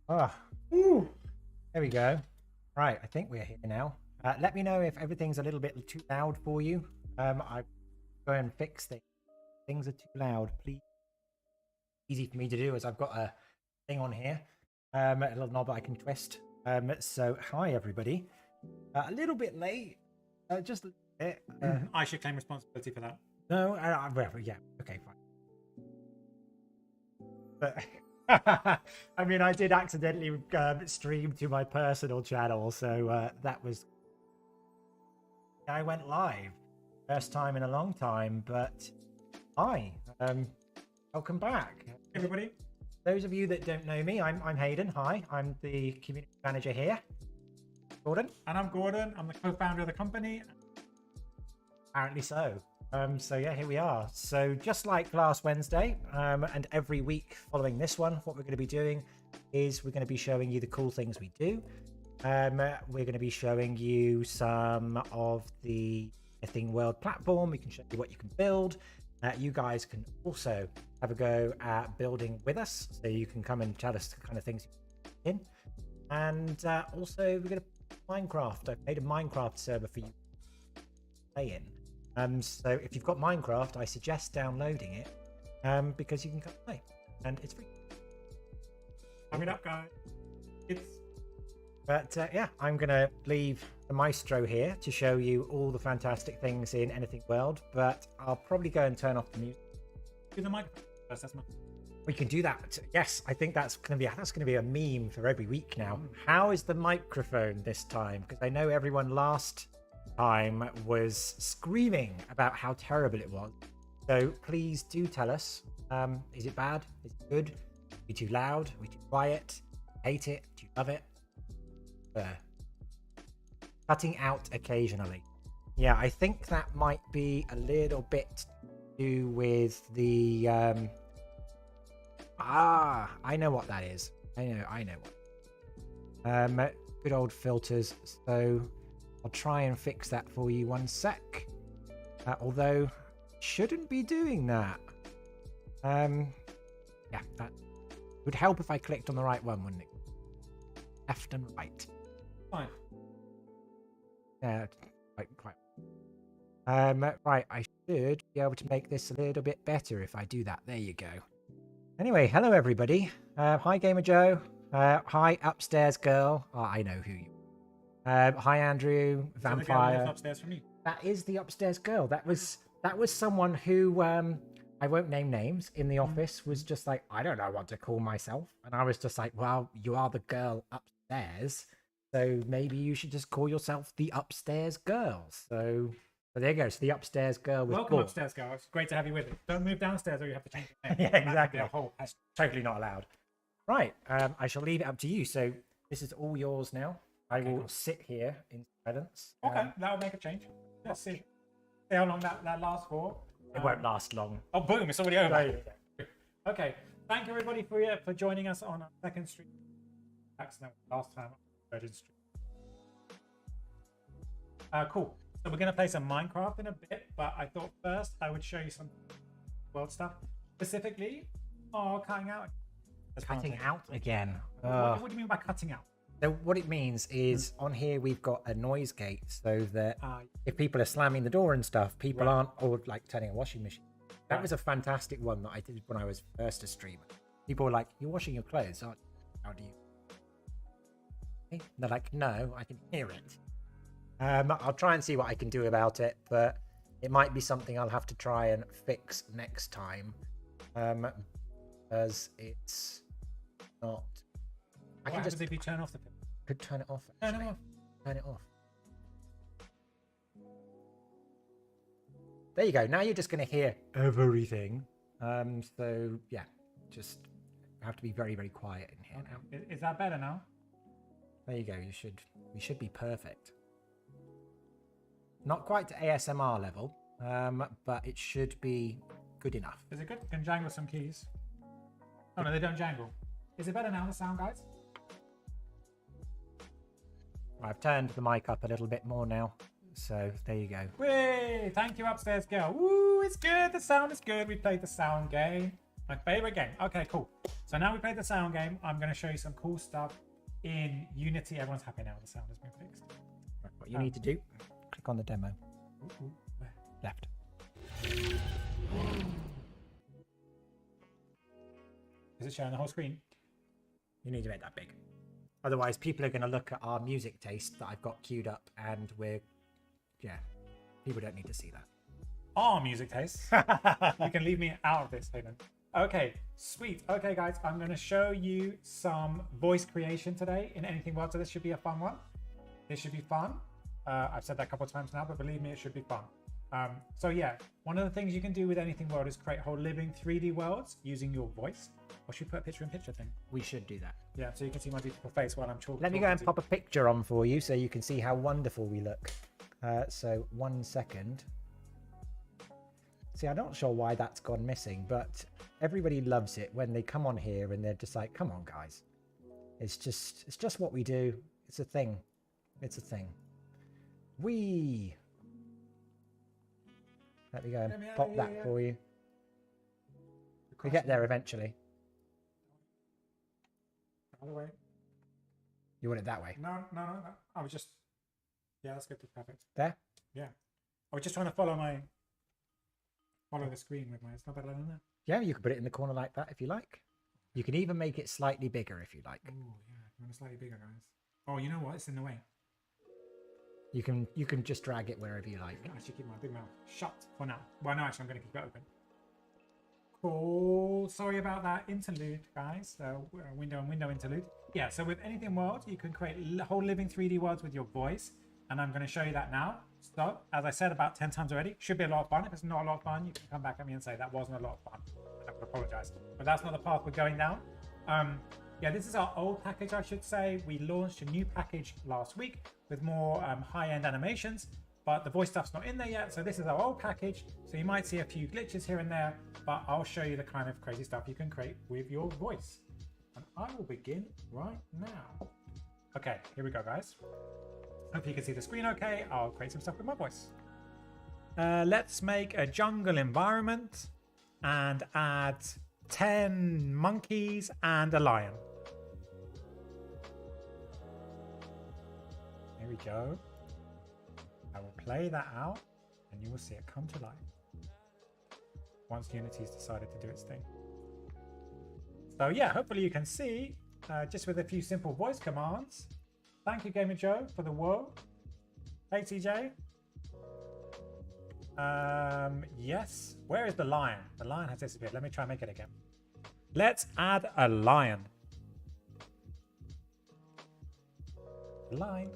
Oh, ooh, there we go. Right, I think we're here now. Let me know if everything's a little bit too loud for you. I go and fix things. Things are too loud, please. Easy for me to do as I've got a thing on here, a little knob I can twist. So hi everybody. A little bit late, just a bit. I should claim responsibility for that. No, well, yeah, okay, fine. But I mean, I did accidentally stream to my personal channel, so that was. I went live, first time in a long time. But hi, welcome back, Everybody, those of you that don't know me, I'm Hayden. Hi, I'm the community manager here. Gordon. and I'm Gordon. I'm the co-founder of the company. Apparently so. So yeah, here we are. So just like last Wednesday, and every week following this one, what we're going to be doing is we're going to be showing you the cool things we do. We're going to be showing you some of the Mything World platform. We can show you what you can build. You guys can also have a go at building with us, so you can come and tell us the kind of things you're in. And also we're going to Minecraft. I've made a Minecraft server for you to play in. So if you've got Minecraft, I suggest downloading it because you can come play and it's free. Sum it up, guys. But yeah, I'm gonna leave the maestro here to show you all the fantastic things in Anything World. But I'll probably go and turn off the music. Do the microphone first. That's my. We can do that. Yes, I think that's gonna be a meme for every week now. How is the microphone this time? Because I know everyone last time was screaming about how terrible it was. So please do tell us. Is it bad? Is it good? Are we too loud? Are we too quiet? Hate it? Do you love it? Cutting out occasionally. Yeah, I think that might be a little bit to do with the I know what that is. I know what. Good old filters. So I'll try and fix that for you one sec. Although shouldn't be doing that. Yeah, that would help if I clicked on the right one, wouldn't it? Left and right. Fine. Yeah, quite. Right, I should be able to make this a little bit better if I do that. There you go. Anyway, hello everybody. Hi Gamer Joe. Hi Upstairs Girl. Oh, I know who you are. Hi Andrew, Vampire. So the girl lives upstairs from you. That is the Upstairs Girl. That was someone who I won't name names in the office was just like, I don't know what to call myself. And I was just like, well, you are the girl upstairs. So maybe you should just call yourself the Upstairs Girl. So there you go. So the Upstairs Girl was Welcome born. upstairs, guys. Great to have you with us. Don't move downstairs or you have to change your name. Yeah, That could be exactly. a whole That's totally not allowed. Right. I shall leave it up to you. So this is all yours now. I will sit here in silence. Okay, that will make a change. Let's see how long that lasts for. It won't last long. Oh, boom! It's already over. Right. Okay, thank you everybody for joining us on our second stream. Accident last time, third stream. Cool. So we're gonna play some Minecraft in a bit, but I thought first I would show you some world stuff, specifically. Oh, cutting out. That's Cutting fine. out again. What do you mean by cutting out? So what it means is on here we've got a noise gate so that if people are slamming the door and stuff, people Right. aren't, or like turning a washing machine. That Right. was a fantastic one that I did when I was first a streamer. People were like, "You're washing your clothes, aren't you? How do you?" And they're like, "No, I can hear it." I'll try and see what I can do about it, but it might be something I'll have to try and fix next time, as it's not. I What can happens just if you turn off the could turn it off. Turn it actually. off. Turn it off. There you go. Now you're just going to hear everything. So yeah, just have to be very, very quiet in here now. Is that better now? There you go. We should be perfect. Not quite to ASMR level, but it should be good enough. Is it good? Can jangle some keys. Oh no, they don't jangle. Is it better now, the sound, guys? I've turned the mic up a little bit more now. So there you go. Whee! Thank you, Upstairs Girl. Woo! It's good. The sound is good. We played the sound game. My favorite game. Okay, cool. So now we played the sound game. I'm going to show you some cool stuff in Unity. Everyone's happy now. The sound has been fixed. Right, what you need to do, click on the demo. Where? Left. Is it showing the whole screen? You need to make that big. Otherwise, people are going to look at our music taste that I've got queued up, and people don't need to see that. Our music taste. You can leave me out of this, Hayden. Okay, sweet. Okay, guys, I'm going to show you some voice creation today in Anything World. So this should be a fun one. This should be fun. I've said that a couple of times now, but believe me, it should be fun. So yeah, one of the things you can do with Anything World is create whole living 3D worlds using your voice. Or should we put a picture-in-picture thing? We should do that. Yeah, so you can see my beautiful face while I'm talking. Let me go and pop a picture on for you so you can see how wonderful we look. So 1 second. See, I'm not sure why that's gone missing, but everybody loves it when they come on here and they're just like, come on, guys. It's just what we do. It's a thing. It's a thing. Let me go and pop that for you. We get there eventually. Other way. You want it that way? No. I was just... Yeah, that's good. Perfect. There? Yeah. I was just trying to follow the screen with my... It's not better than that. Yeah, you can put it in the corner like that if you like. You can even make it slightly bigger if you like. Oh, yeah. You want it slightly bigger, guys. Oh, you know what? It's in the way. You can just drag it wherever you like. I should keep my big mouth shut for now. Well, no, actually, I'm going to keep it open. Cool. Sorry about that interlude, guys. Window and window interlude. Yeah, so with Anything World, you can create whole living 3D worlds with your voice. And I'm going to show you that now. So, as I said about 10 times already, should be a lot of fun. If it's not a lot of fun, you can come back at me and say that wasn't a lot of fun. I would apologize. But that's not the path we're going down. Yeah, this is our old package, I should say. We launched a new package last week with more high-end animations, but the voice stuff's not in there yet. So this is our old package. So you might see a few glitches here and there, but I'll show you the kind of crazy stuff you can create with your voice. And I will begin right now. Okay, here we go, guys. Hope you can see the screen okay. I'll create some stuff with my voice. Let's make a jungle environment and add 10 monkeys and a lion. Here we go. I will play that out and you will see it come to life once Unity's decided to do its thing. So yeah, hopefully you can see just with a few simple voice commands. Thank you, Gamer Joe, for the whoa. Hey, TJ. Yes. Where is the lion? The lion has disappeared. Let me try and make it again. Let's add a lion. Lion.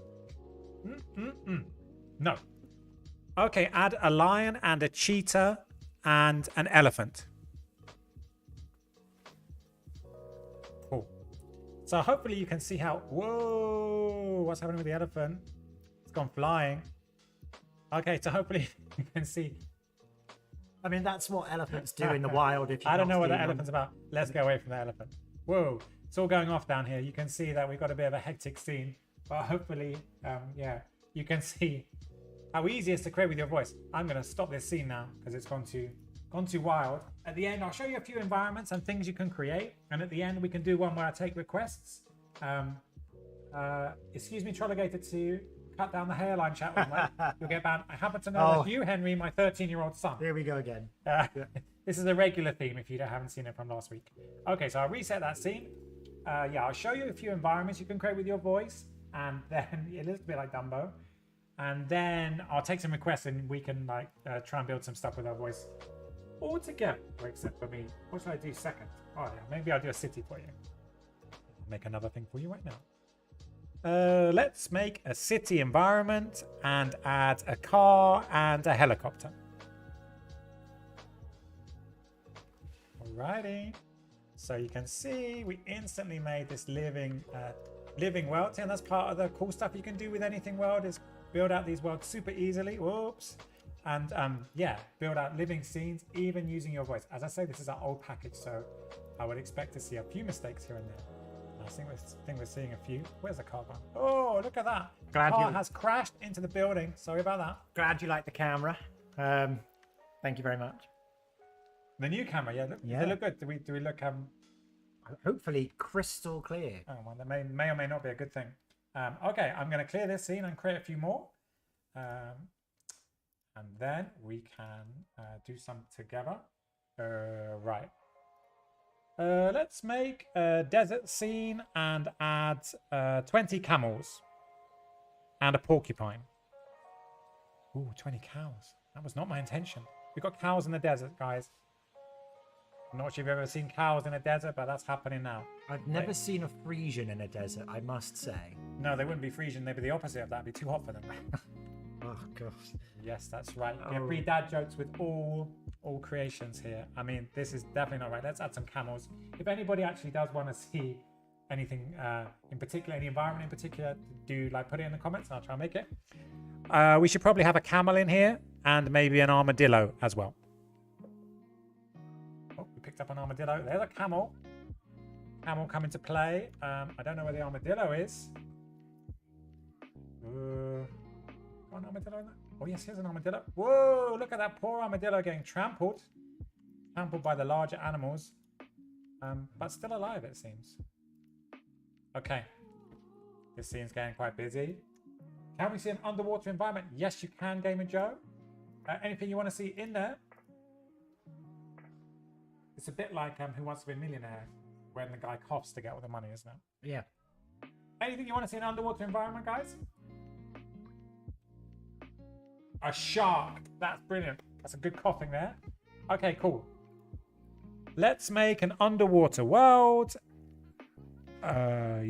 No. Okay, add a lion and a cheetah and an elephant. Cool. So hopefully you can see how... Whoa! What's happening with the elephant? It's gone flying. Okay, so hopefully you can see... I mean, that's what elephants do in the wild. If I don't know what the elephant's about. Let's go away from the elephant. Whoa, it's all going off down here. You can see that we've got a bit of a hectic scene, but hopefully, yeah, you can see how easy it is to create with your voice. I'm going to stop this scene now because it's gone too wild. At the end, I'll show you a few environments and things you can create, and at the end, we can do one where I take requests. Excuse me, Trolligator 2. Cut down the hairline chat room. You'll get banned. I happen to know that you, Henry, my 13-year-old son. Here we go again. This is a regular theme if you haven't seen it from last week. Okay, so I'll reset that scene. Yeah, I'll show you a few environments you can create with your voice, and then a little bit like Dumbo. And then I'll take some requests and we can like try and build some stuff with our voice all together, except for me. What should I do second? Oh yeah, maybe I'll do a city for you. I'll make another thing for you right now. Let's make a city environment and add a car and a helicopter. Alrighty. So you can see we instantly made this living world, and that's part of the cool stuff you can do with Anything World is build out these worlds super easily. Whoops. And yeah, build out living scenes even using your voice. As I say, this is our old package, so I would expect to see a few mistakes here and there. I think we're seeing a few. Where's the car gone? Oh, look at that. The car has crashed into the building. Sorry about that. Glad you like the camera. Thank you very much. The new camera, yeah. Does it look good? Do we look hopefully crystal clear. Oh, well, that may or may not be a good thing. Okay, I'm going to clear this scene and create a few more. And then we can do some together. Right. Let's make a desert scene and add 20 camels and a porcupine. Ooh, 20 cows. That was not my intention. We've got cows in the desert, guys. I'm not sure if you've ever seen cows in a desert, but that's happening now. I've never seen a Frisian in a desert, I must say. No, they wouldn't be Frisian. They'd be the opposite of that. It'd be too hot for them. Oh, gosh. Yes, that's right. We have free dad jokes with all creations here. I mean, this is definitely not right. Let's add some camels. If anybody actually does want to see anything in particular, any environment in particular, do like put it in the comments and I'll try and make it. We should probably have a camel in here and maybe an armadillo as well. Oh, we picked up an armadillo. There's a camel. Camel come into play. I don't know where the armadillo is. Got an armadillo in there? Oh yes, here's an armadillo. Whoa, look at that poor armadillo getting trampled. Trampled by the larger animals. But still alive, it seems. Okay. This scene's getting quite busy. Can we see an underwater environment? Yes, you can, Gamer Joe. Anything you want to see in there? It's a bit like Who Wants to Be a Millionaire, when the guy coughs to get all the money, isn't it? Yeah. Anything you want to see in an underwater environment, guys? A shark. That's brilliant. That's a good coughing there. Okay, cool. Let's make an underwater world. Oh,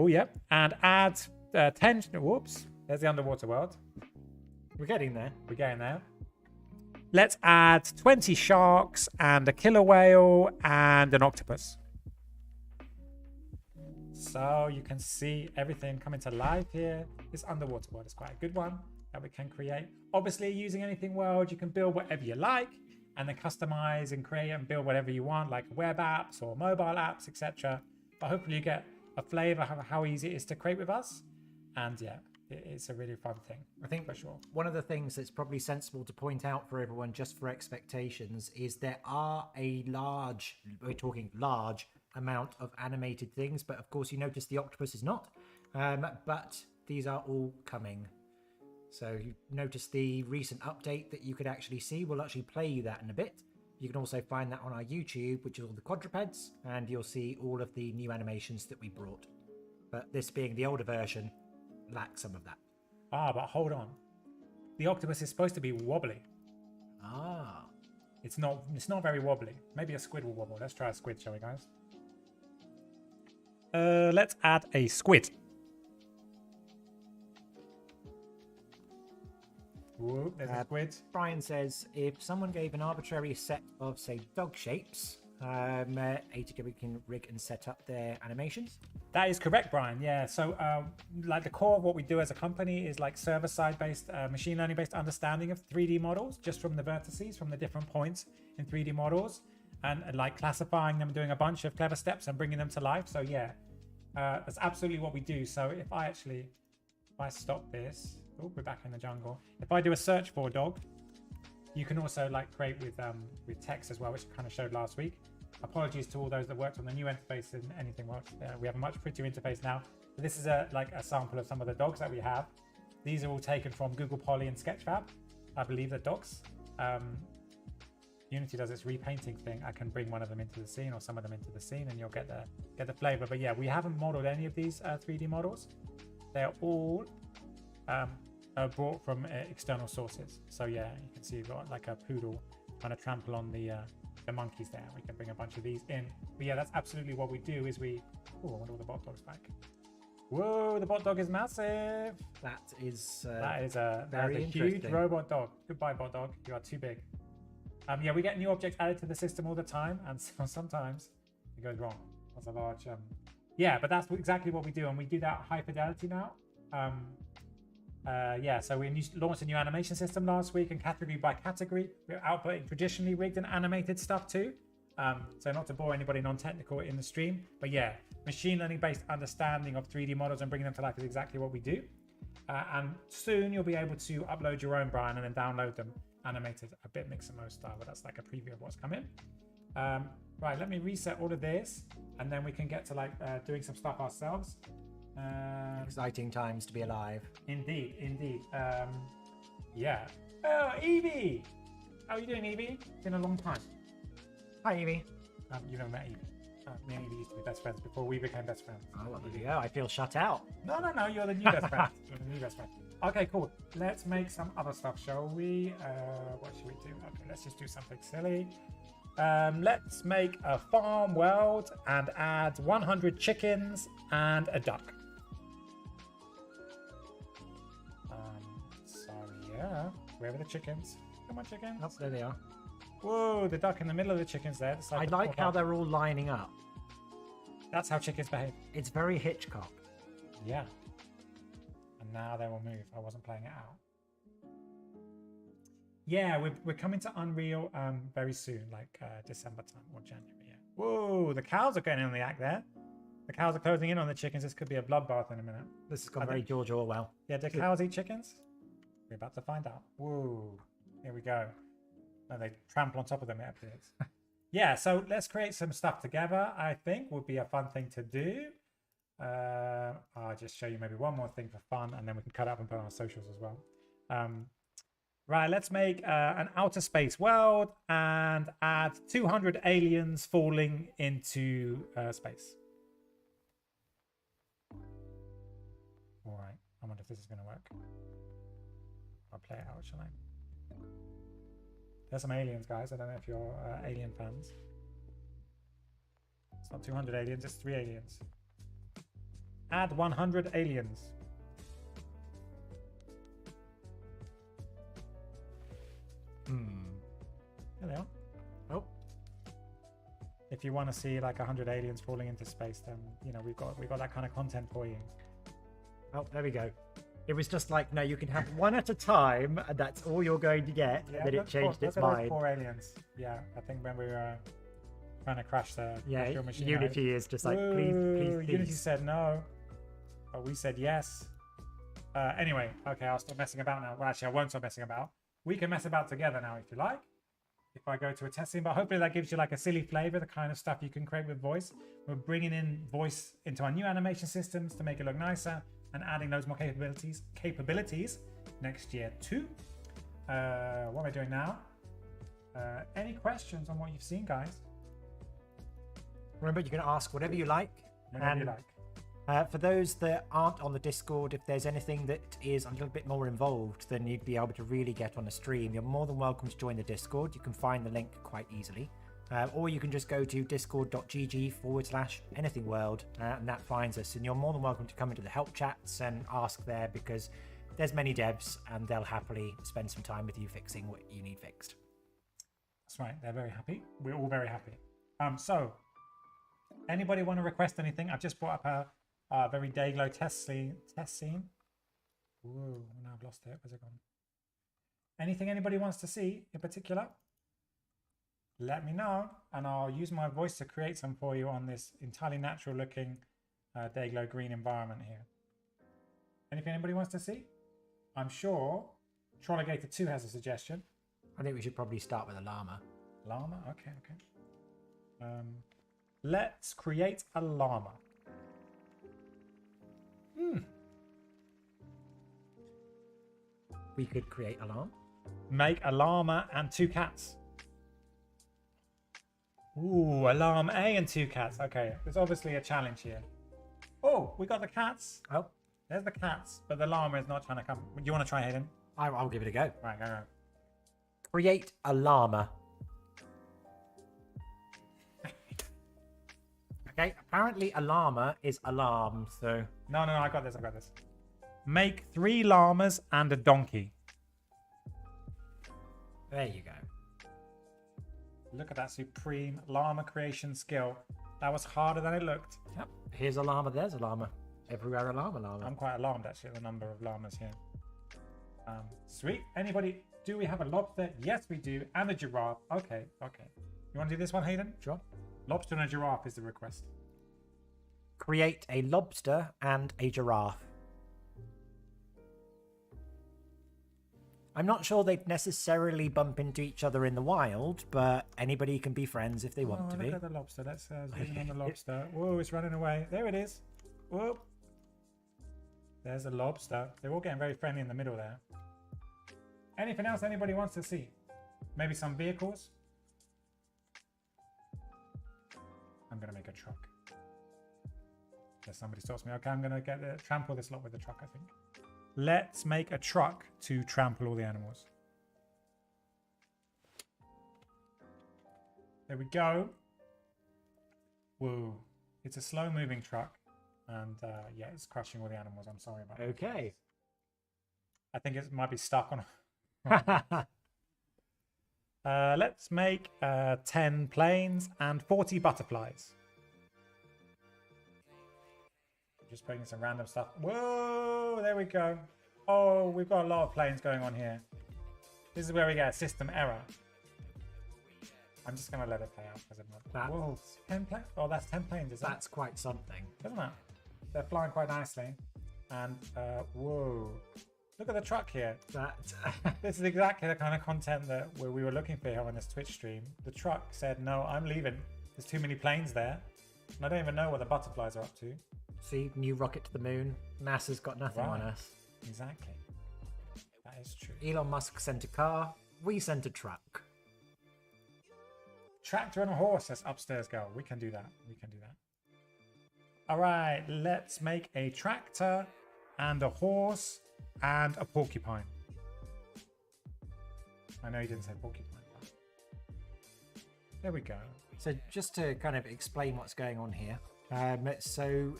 yeah. And add 10. Whoops. There's the underwater world. We're getting there. We're getting there. Let's add 20 sharks and a killer whale and an octopus. So you can see everything coming to life here. This underwater world is quite a good one that we can create. Obviously, using Anything World, you can build whatever you like and then customize and create and build whatever you want, like web apps or mobile apps, etc. But hopefully you get a flavor of how easy it is to create with us. And yeah, it's a really fun thing, I think, for sure. One of the things that's probably sensible to point out for everyone, just for expectations, is there are we're talking large amount of animated things, but of course you notice the octopus is not. But these are all coming. So you notice the recent update that you could actually see. We'll actually play you that in a bit. You can also find that on our YouTube, which is all the quadrupeds, and you'll see all of the new animations that we brought. But this being the older version, lacks some of that. Ah, but hold on. The octopus is supposed to be wobbly. Ah. It's not very wobbly. Maybe a squid will wobble. Let's try a squid, shall we, guys? Let's add a squid. Whoop, there's a squid. Brian says, if someone gave an arbitrary set of, say, dog shapes, ATW can rig and set up their animations. That is correct, Brian. Yeah. So, like the core of what we do as a company is like server-side based, machine learning-based understanding of 3D models, just from the vertices, from the different points in 3D models, and like classifying them, doing a bunch of clever steps and bringing them to life. So yeah, that's absolutely what we do. So if I stop this, oh, we're back in the jungle. If I do a search for dog, you can also like create with text as well, which I kind of showed last week. Apologies to all those that worked on the new interface and Anything World. We have a much prettier interface now. But this is a sample of some of the dogs that we have. These are all taken from Google Poly and Sketchfab. I believe the dogs. Unity does its repainting thing. I can bring one of them into the scene or some of them into the scene, and you'll get the flavor. But yeah, we haven't modeled any of these 3D models. They're all brought from external sources. So yeah, you can see you've got like a poodle trying to trample on the monkeys there. We can bring a bunch of these in. But yeah, that's absolutely what we do. Is we I wonder what the bot dog's like. Whoa, the bot dog is massive. That is a huge robot dog. Goodbye, bot dog. You are too big. Yeah, we get new objects added to the system all the time, and sometimes it goes wrong. That's a large yeah, but that's exactly what we do, and we do that high fidelity now. Yeah, so we launched a new animation system last week, and category by category, we're outputting traditionally rigged and animated stuff too. So not to bore anybody non-technical in the stream, but yeah, machine learning based understanding of 3D models and bringing them to life is exactly what we do. And soon you'll be able to upload your own, Brian, and then download them animated a bit Mixamo style, but that's like a preview of what's coming. Right, let me reset all of this, and then we can get to like doing some stuff ourselves. Exciting times to be alive. Indeed, indeed. Yeah. Oh, Evie! How are you doing, Evie? Been a long time. Hi, Evie. You've never met Evie. Me and Evie used to be best friends before we became best friends. Oh, well, there you go. I feel shut out. No, you're the new best friend. You're the new best friend. Okay, cool. Let's make some other stuff, shall we? What should we do? Okay, let's just do something silly. Let's make a farm world and add 100 chickens and a duck. So yeah, where are the chickens? Come on, chickens. Oh, there they are. Whoa, the duck in the middle of the chickens there. I like how they're all lining up. That's how chickens behave. It's very Hitchcock. Yeah. And now they will move. I wasn't playing it out. Yeah, we're coming to Unreal very soon, like December time or January. Yeah. Whoa, the cows are getting in the act there. The cows are closing in on the chickens. This could be a bloodbath in a minute. This has gone very George Orwell. Yeah, do cows eat chickens? We're about to find out. Whoa, here we go. No, they trample on top of them, it appears. Yeah, so let's create some stuff together, I think would be a fun thing to do. I'll just show you maybe one more thing for fun, and then we can cut up and put on our socials as well. Right, let's make an outer space world and add 200 aliens falling into space. All right, I wonder if this is going to work. I'll play it out, shall I? There's some aliens, guys. I don't know if you're alien fans. It's not 200 aliens, it's 3 aliens. Add 100 aliens. There they are. Oh. If you want to see like 100 aliens falling into space, then you know we've got that kind of content for you. Oh, there we go. It was just like, no, you can have one at a time, and that's all you're going to get. Yeah, and then it changed its look at those mind. 4 aliens. Yeah, I think when we were trying to crash the your machine. Unity is just like, please, please. Unity said no, but we said yes. Anyway, okay, I'll stop messing about now. Well, actually, I won't stop messing about. We can mess about together now if you like. If I go to a test scene, but hopefully that gives you like a silly flavor, the kind of stuff you can create with voice. We're bringing in voice into our new animation systems to make it look nicer and adding those more capabilities next year too. What am I doing now? Any questions on what you've seen, guys? Remember, you can ask whatever you like. Whatever you like. For those that aren't on the Discord, if there's anything that is a little bit more involved than you'd be able to really get on a stream, you're more than welcome to join the Discord. You can find the link quite easily. Or you can just go to discord.gg/anythingworld and that finds us. And you're more than welcome to come into the help chats and ask there, because there's many devs and they'll happily spend some time with you fixing what you need fixed. That's right. They're very happy. We're all very happy. So anybody want to request anything? I've just brought up a very Dayglow test scene. Ooh, now I've lost it. Where's it gone? Anything anybody wants to see in particular? Let me know, and I'll use my voice to create some for you on this entirely natural looking Dayglow green environment here. Anything anybody wants to see? I'm sure Trolligator 2 has a suggestion. I think we should probably start with a llama. Llama? Okay. Let's create a llama. We could create a llama. Make a llama and 2 cats. Ooh, a llama A and 2 cats. Okay, there's obviously a challenge here. Oh, we got the cats. Oh, There's the cats, but the llama is not trying to come. Do you want to try, Hayden? I'll give it a go. Right, go. Create a llama. Okay, apparently a llama is alarm, so... No, I got this. Make 3 llamas and a donkey. There you go. Look at that supreme llama creation skill. That was harder than it looked. Yep. Here's a llama, there's a llama. Everywhere a llama. I'm quite alarmed actually at the number of llamas here. Sweet. Anybody, do we have a lobster? Yes, we do. And a giraffe. Okay. You want to do this one, Hayden? Sure. Lobster and a giraffe is the request. Create a lobster and a giraffe. I'm not sure they'd necessarily bump into each other in the wild, but anybody can be friends if they want to look be. at the lobster. Let's zoom in on the lobster. Whoa, it's running away. There it is. Whoa. There's a lobster. They're all getting very friendly in the middle there. Anything else anybody wants to see? Maybe some vehicles? I'm going to make a truck. There's somebody stops me. Okay, I'm going to trample this lot with the truck, I think. Let's make a truck to trample all the animals. There we go. Whoa. It's a slow moving truck. And yeah, it's crushing all the animals. I'm sorry about that. Okay. I think it might be stuck on. Let's make 10 planes and 40 butterflies. Just putting some random stuff. Whoa, there we go. Oh, we've got a lot of planes going on here. This is where we get a system error. I'm just going to let it play out because I'm not. Whoa, 10 planes? Oh, that's 10 planes, is that? That's quite something. Isn't it? They're flying quite nicely. And, whoa. Look at the truck here. This is exactly the kind of content that we were looking for here on this Twitch stream. The truck said, no, I'm leaving. There's too many planes there. And I don't even know what the butterflies are up to. See, new rocket to the moon. NASA's got nothing on us. Exactly. That is true. Elon Musk sent a car. We sent a truck. Tractor and a horse, says upstairs girl. We can do that. We can do that. All right, let's make a tractor and a horse and a porcupine. I know you didn't say porcupine. But there we go. So just to kind of explain what's going on here. So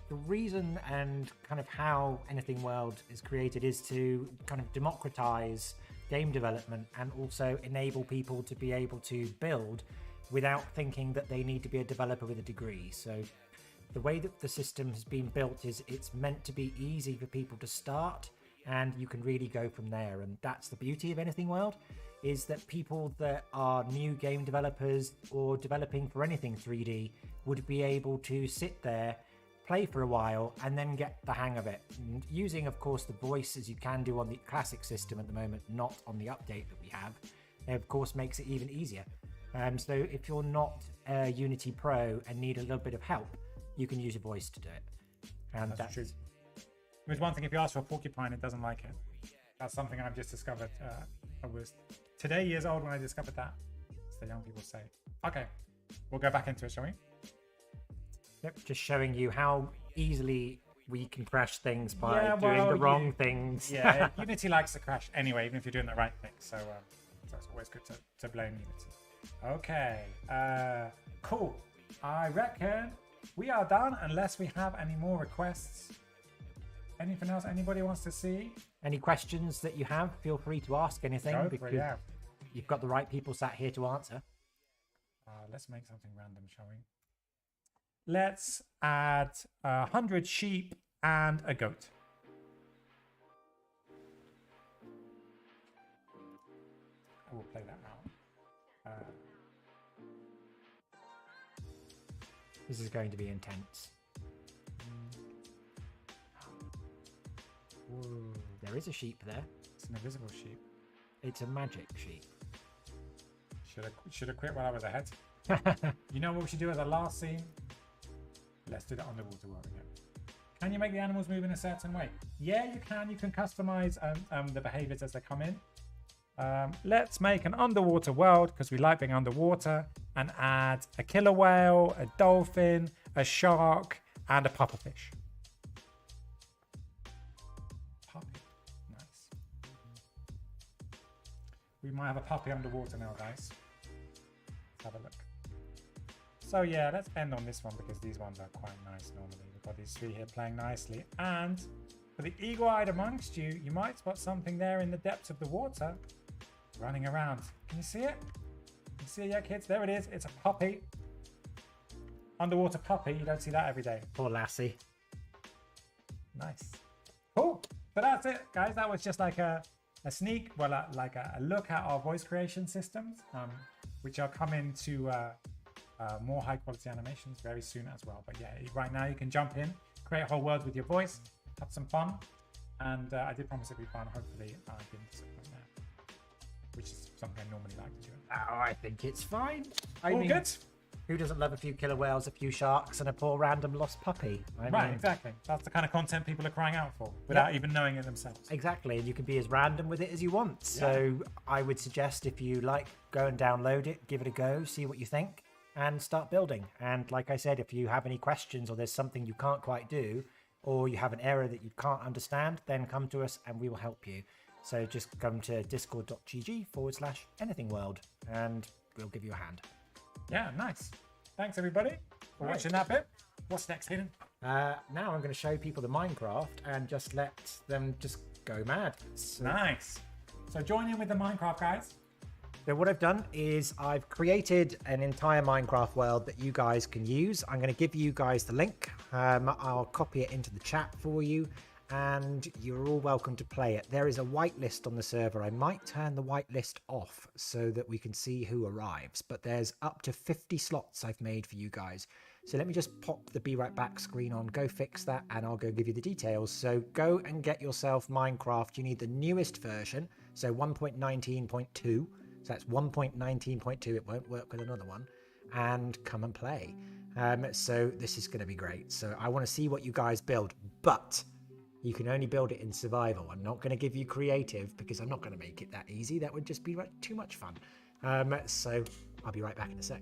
the reason and kind of how Anything World is created is to kind of democratize game development and also enable people to be able to build without thinking that they need to be a developer with a degree. So the way that the system has been built is it's meant to be easy for people to start and you can really go from there. And that's the beauty of Anything World, is that people that are new game developers or developing for anything 3D would be able to sit there, play for a while, and then get the hang of it. And using, of course, the voice as you can do on the classic system at the moment, not on the update that we have, it of course makes it even easier. So if you're not a Unity Pro and need a little bit of help, you can use your voice to do it. And that's true. There's one thing, if you ask for a porcupine, it doesn't like it. That's something I've just discovered. I was today years old when I discovered that. As the young people say. Okay, we'll go back into it, shall we? Yep, just showing you how easily we can crash things by doing the wrong things. Yeah, Unity likes to crash anyway, even if you're doing the right thing. So it's always good to blame Unity. Okay, cool. I reckon we are done unless we have any more requests. Anything else anybody wants to see? Any questions that you have, feel free to ask anything, because you've got the right people sat here to answer. Let's make something random, shall we? Let's add 100 sheep and a goat. I will play that now. This is going to be intense. Whoa, there is a sheep there. It's an invisible sheep. It's a magic sheep. Should have quit while I was ahead. You know what we should do as a last scene? Let's do the underwater world again. Can you make the animals move in a certain way? Yeah, you can. You can customize the behaviors as they come in. Let's make an underwater world because we like being underwater, and add a killer whale, a dolphin, a shark, and a pufferfish. Puppy. Nice. We might have a puppy underwater now, guys. Let's have a look. So yeah, let's end on this one because these ones are quite nice normally. We've got these three here playing nicely. And for the eagle-eyed amongst you, you might spot something there in the depths of the water running around. Can you see it? Can you see it yet, kids? There it is. It's a puppy. Underwater puppy. You don't see that every day. Poor lassie. Nice. Cool. So that's it, guys. That was just like a sneak, well, like a look at our voice creation systems, which are coming to more high quality animations very soon as well. But yeah, right now you can jump in, create a whole world with your voice, have some fun, and I did promise it'd be fun. Hopefully I didn't disappoint there. which is something I normally like to do. Oh, I think it's fine. I All mean, good? who doesn't love a few killer whales, a few sharks, and a poor random lost puppy? Right, exactly. That's the kind of content people are crying out for without even knowing it themselves. Exactly, and you can be as random with it as you want. So I would suggest if you like, go and download it, give it a go, see what you think, and start building. And like I said, if you have any questions or there's something you can't quite do, or you have an error that you can't understand, then come to us and we will help you. So just come to discord.gg/anythingworld and we'll give you a hand. Yeah, nice. Thanks everybody for watching that bit. What's next, Hayden? Now I'm going to show people the Minecraft and just let them just go mad. So, Nice. So join in with the Minecraft guys. so what I've done is I've created an entire Minecraft world that you guys can use. I'm going to give you guys the link. I'll copy it into the chat for you and you're all welcome to play it. There is a whitelist on the server. I might turn the whitelist off so that we can see who arrives, but there's up to 50 slots I've made for you guys. So let me just pop the Be Right Back screen on, go fix that, and I'll go give you the details. So go and get yourself Minecraft. You need the newest version, so 1.19.2. So that's 1.19.2. It won't work with another one. And come and play. So this is going to be great. So I want to see what you guys build, but you can only build it in survival. I'm not going to give you creative because I'm not going to make it that easy. That would just be too much fun. So I'll be right back in a sec.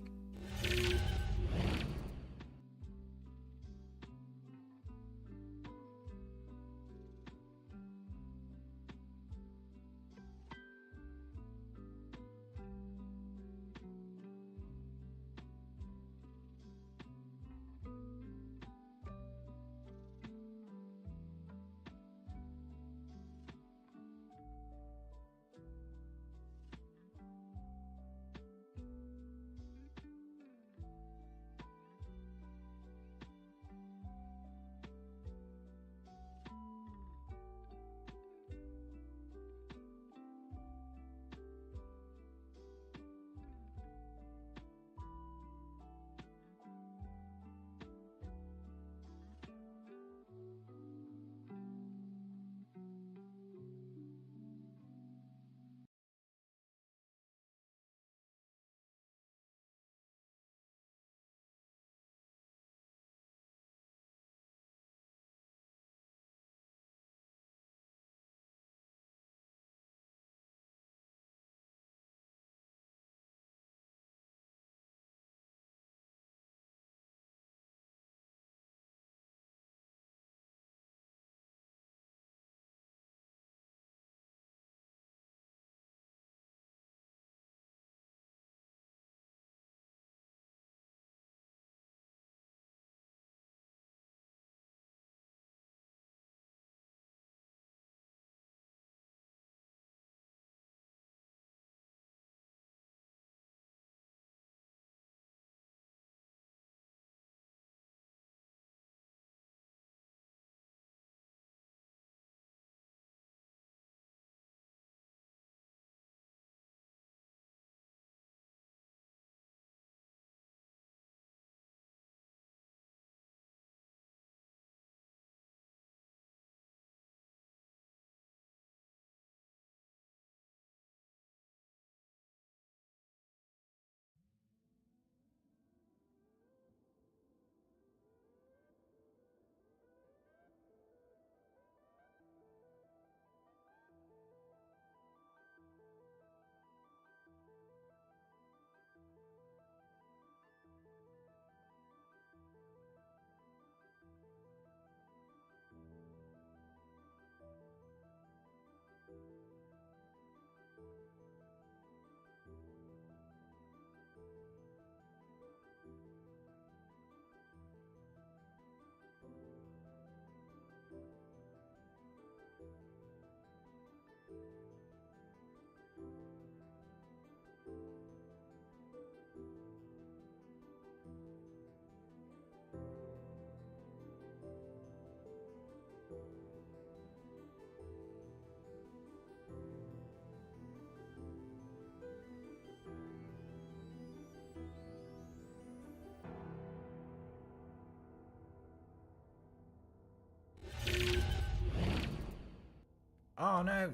Oh no.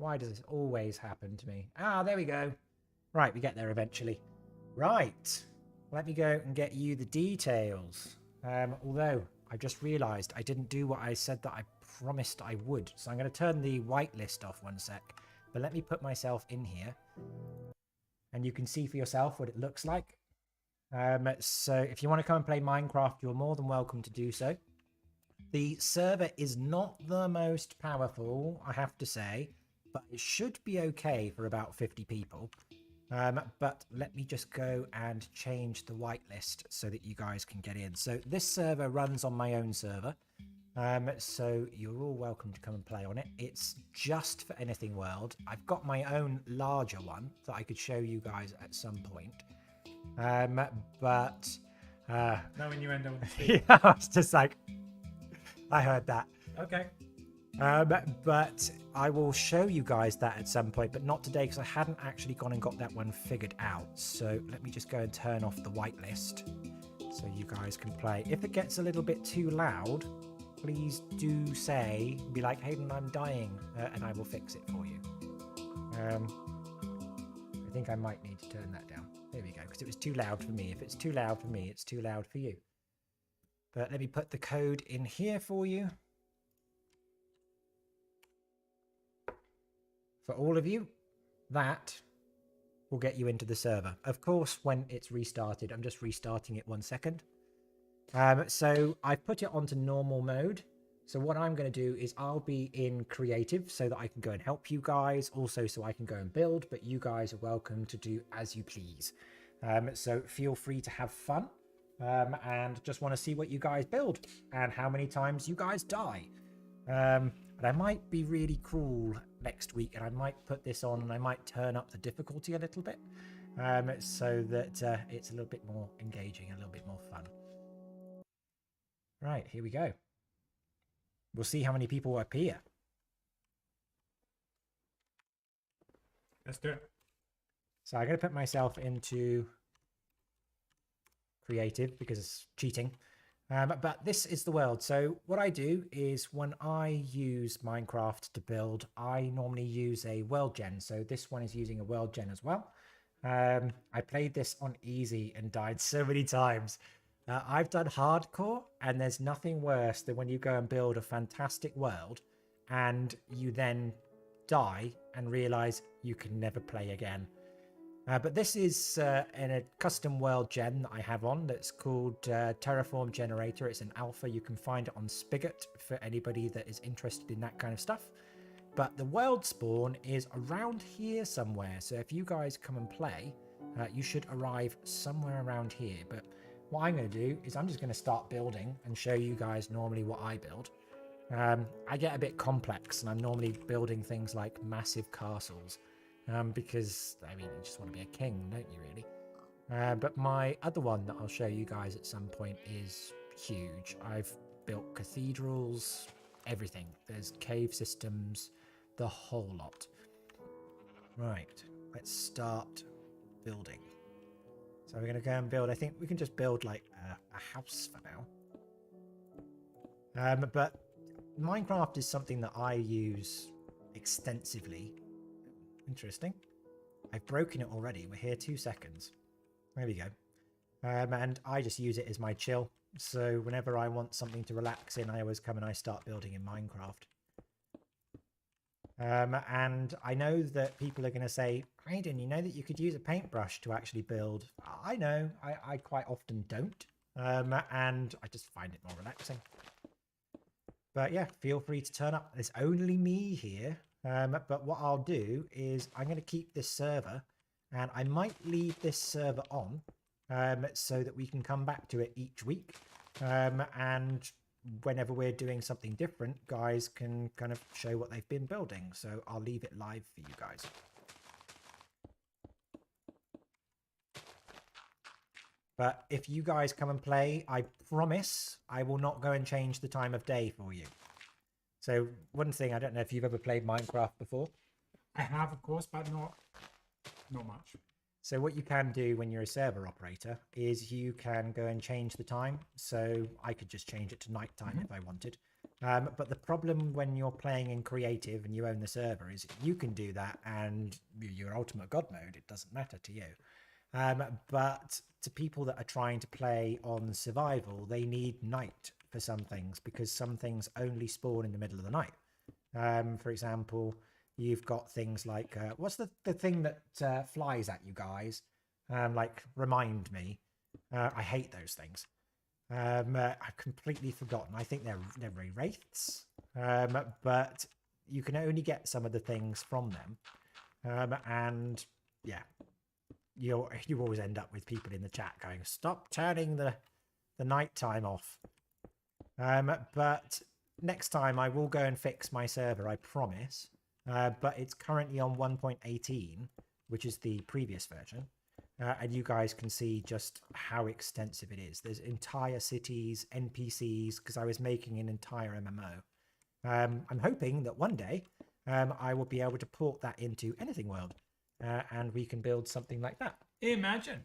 Why does this always happen to me? Ah, there we go. Right, we get there eventually. Right. Let me go and get you the details. Although, I just realised I didn't do what I said that I promised I would. So I'm going to turn the whitelist off one sec. But let me put myself in here. And you can see for yourself what it looks like. So if you want to come and play Minecraft, you're more than welcome to do so. The server is not the most powerful, I have to say, but it should be okay for about 50 people. But let me just go and change the whitelist so that you guys can get in. So this server runs on my own server. So you're all welcome to come and play on it. It's just for Anything World. I've got my own larger one that I could show you guys at some point. But No innuendo in the speech. yeah, I was just like, I heard that. Okay. But I will show you guys that at some point, but not today because I hadn't actually gone and got that one figured out. So let me just go and turn off the whitelist so you guys can play. If it gets a little bit too loud, please do say, be like, Hayden, I'm dying, and I will fix it for you. I think I might need to turn that down. There we go, because it was too loud for me. If it's too loud for me, it's too loud for you. But let me put the code in here for you. For all of you, that will get you into the server. Of course, when it's restarted, I'm just restarting it 1 second. So I've put it onto normal mode. So what I'm going to do is I'll be in creative so that I can go and help you guys. Also so I can go and build, but you guys are welcome to do as you please. So feel free to have fun. And just want to see what you guys build and how many times you guys die. But I might be really cruel next week and I might put this on and I might turn up the difficulty a little bit so that it's a little bit more engaging, a little bit more fun. Right, here we go. We'll see how many people appear. Let's do it. So I'm going to put myself into creative because it's cheating. But this is the world. So what I do is when I use Minecraft to build, I normally use a world gen. So this one is using a world gen as well. I played this on easy and died so many times. I've done hardcore, and there's nothing worse than when you go and build a fantastic world and you then die and realize you can never play again. But this is in a custom world gen that I have on that's called Terraform Generator. It's an alpha. You can find it on Spigot for anybody that is interested in that kind of stuff. But the world spawn is around here somewhere. So if you guys come and play, you should arrive somewhere around here. But what I'm going to do is I'm just going to start building and show you guys normally what I build. I get a bit complex and I'm normally building things like massive castles. Because, I mean, you just want to be a king, don't you, really? But my other one that I'll show you guys at some point is huge. I've built cathedrals, everything. There's cave systems, the whole lot. Right, let's start building. So we're going to go and build, I think we can just build like a house for now. But Minecraft is something that I use extensively. Interesting. I've broken it already. We're here 2 seconds. There we go. And I just use it as my chill. So whenever I want something to relax in, I always come and I start building in Minecraft. And I know that people are going to say, Hayden, you know that you could use a paintbrush to actually build. I know. I quite often don't. And I just find it more relaxing. But yeah, feel free to turn up. There's only me here. But what I'll do is I'm going to keep this server and I might leave this server on so that we can come back to it each week. And whenever we're doing something different, guys can kind of show what they've been building. So I'll leave it live for you guys. But if you guys come and play, I promise I will not go and change the time of day for you. So one thing, I don't know if you've ever played Minecraft before. I have, of course, but not much. So what you can do when you're a server operator is you can go and change the time. So I could just change it to nighttime if I wanted. But the problem when you're playing in creative and you own the server is you can do that and your ultimate god mode, it doesn't matter to you. But to people that are trying to play on survival, they need night for some things because some things only spawn in the middle of the night. For example, you've got things like what's the thing that flies at you guys? Like remind me. I hate those things. I've completely forgotten. I think they're wraiths, but you can only get some of the things from them, and yeah, you always end up with people in the chat going, "Stop turning the nighttime off." But next time I will go and fix my server, I promise. But it's currently on 1.18, which is the previous version. And you guys can see just how extensive it is. There's entire cities, NPCs, because I was making an entire MMO. I'm hoping that one day I will be able to port that into Anything World, and we can build something like that. Imagine.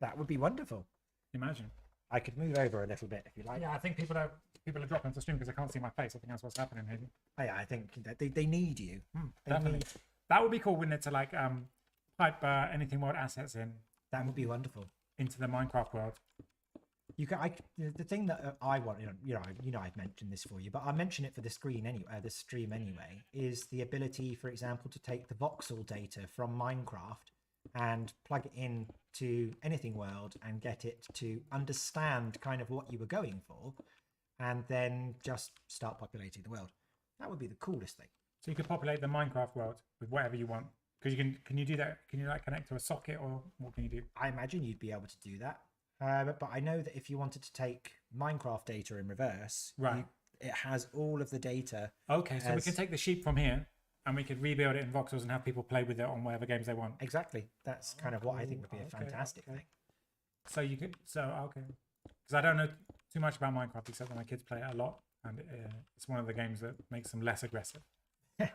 That would be wonderful. Imagine. I could move over a little bit if you like. Yeah, I think people are dropping into stream because they can't see my face. I think that's what's happening, maybe. Yeah, I think that they need you. Definitely. That would be cool, wouldn't it, to like pipe Anything World assets in. That would be wonderful. Into the Minecraft world. You can. The thing that I want, I've mentioned this for you, but I'll mention it for the screen anyway. This stream anyway is the ability, for example, to take the voxel data from Minecraft and plug it in to Anything World and get it to understand kind of what you were going for, and then just start populating the world. That would be the coolest thing. So you could populate the Minecraft world with whatever you want. Because can you do that? Can you like connect to a socket, or what can you do? I imagine you'd be able to do that. But I know that if you wanted to take Minecraft data in reverse, right, it has all of the data. Okay, so we can take the sheep from here and we could rebuild it in voxels and have people play with it on whatever games they want. Exactly. That's kind of what I think would be a fantastic thing. So you could, okay. Because I don't know too much about Minecraft except that my kids play it a lot, and it's one of the games that makes them less aggressive.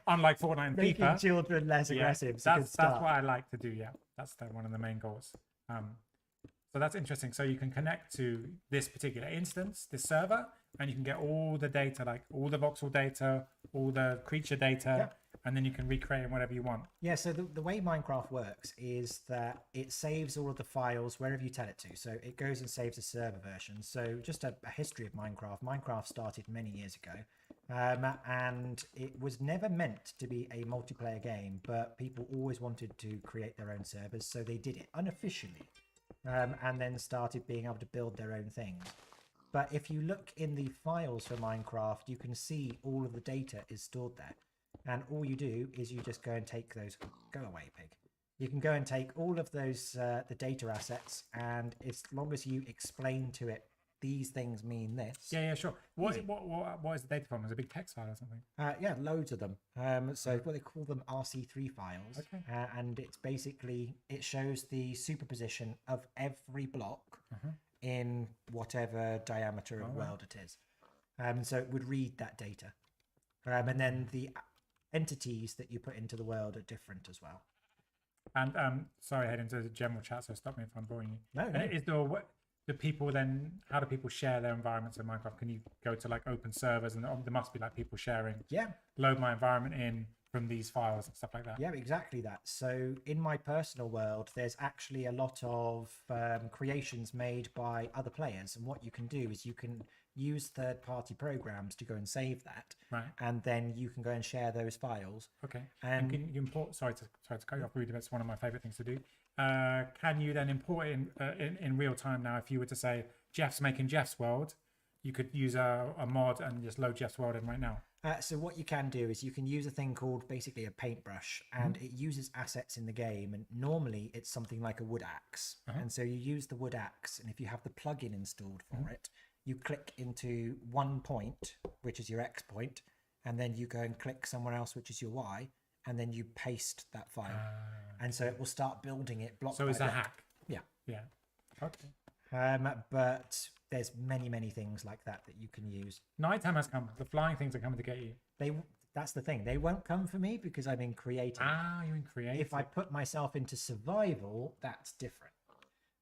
Unlike Fortnite and Making FIFA, children less aggressive. That's what I like to do. Yeah, that's one of the main goals. So that's interesting. So you can connect to this particular instance, this server, and you can get all the data, like all the voxel data, all the creature data, and then you can recreate it whatever you want. Yeah, so the way Minecraft works is that it saves all of the files wherever you tell it to. So it goes and saves a server version. So just a history of Minecraft. Minecraft started many years ago. And it was never meant to be a multiplayer game, but people always wanted to create their own servers. So they did it unofficially. And then started being able to build their own things. But if you look in the files for Minecraft, you can see all of the data is stored there. And all you do is you just go and take those. Go away, pig. You can go and take all of those, the data assets, and as long as you explain to it, these things mean this. Yeah, sure. What is the data from? Is it a big text file or something? Yeah, loads of them. So what they call them RC3 files. Okay. And it's basically, it shows the superposition of every block in whatever diameter of world it is. So it would read that data. And then the entities that you put into the world are different as well. And sorry, head into the general chat, so stop me if I'm boring you. No. Is there do people then, how do people share their environments in Minecraft? Can you go to like open servers, and there must be like people sharing? Yeah. Load my environment in from these files and stuff like that. Yeah, exactly that. So in my personal world, there's actually a lot of creations made by other players, and what you can do is you can use third-party programs to go and save that, right? And then you can go and share those files. Okay. And can you import? Sorry to cut you off, Rudy. That's one of my favorite things to do. Can you then import it in real time now? If you were to say Jeff's making Jeff's world, you could use a mod and just load Jeff's world in right now. So what you can do is you can use a thing called basically a paintbrush, and it uses assets in the game, and normally it's something like a wood axe. And so you use the wood axe, and if you have the plugin installed for it, you click into one point, which is your X point, and then you go and click somewhere else, which is your Y, and then you paste that file. And so it will start building it block by block. So it's a hack. Yeah. Yeah. Okay. But there's many things like that you can use. Nighttime has come. The flying things are coming to get you. That's the thing. They won't come for me because I'm in creative. You're in creative. If I put myself into survival, that's different.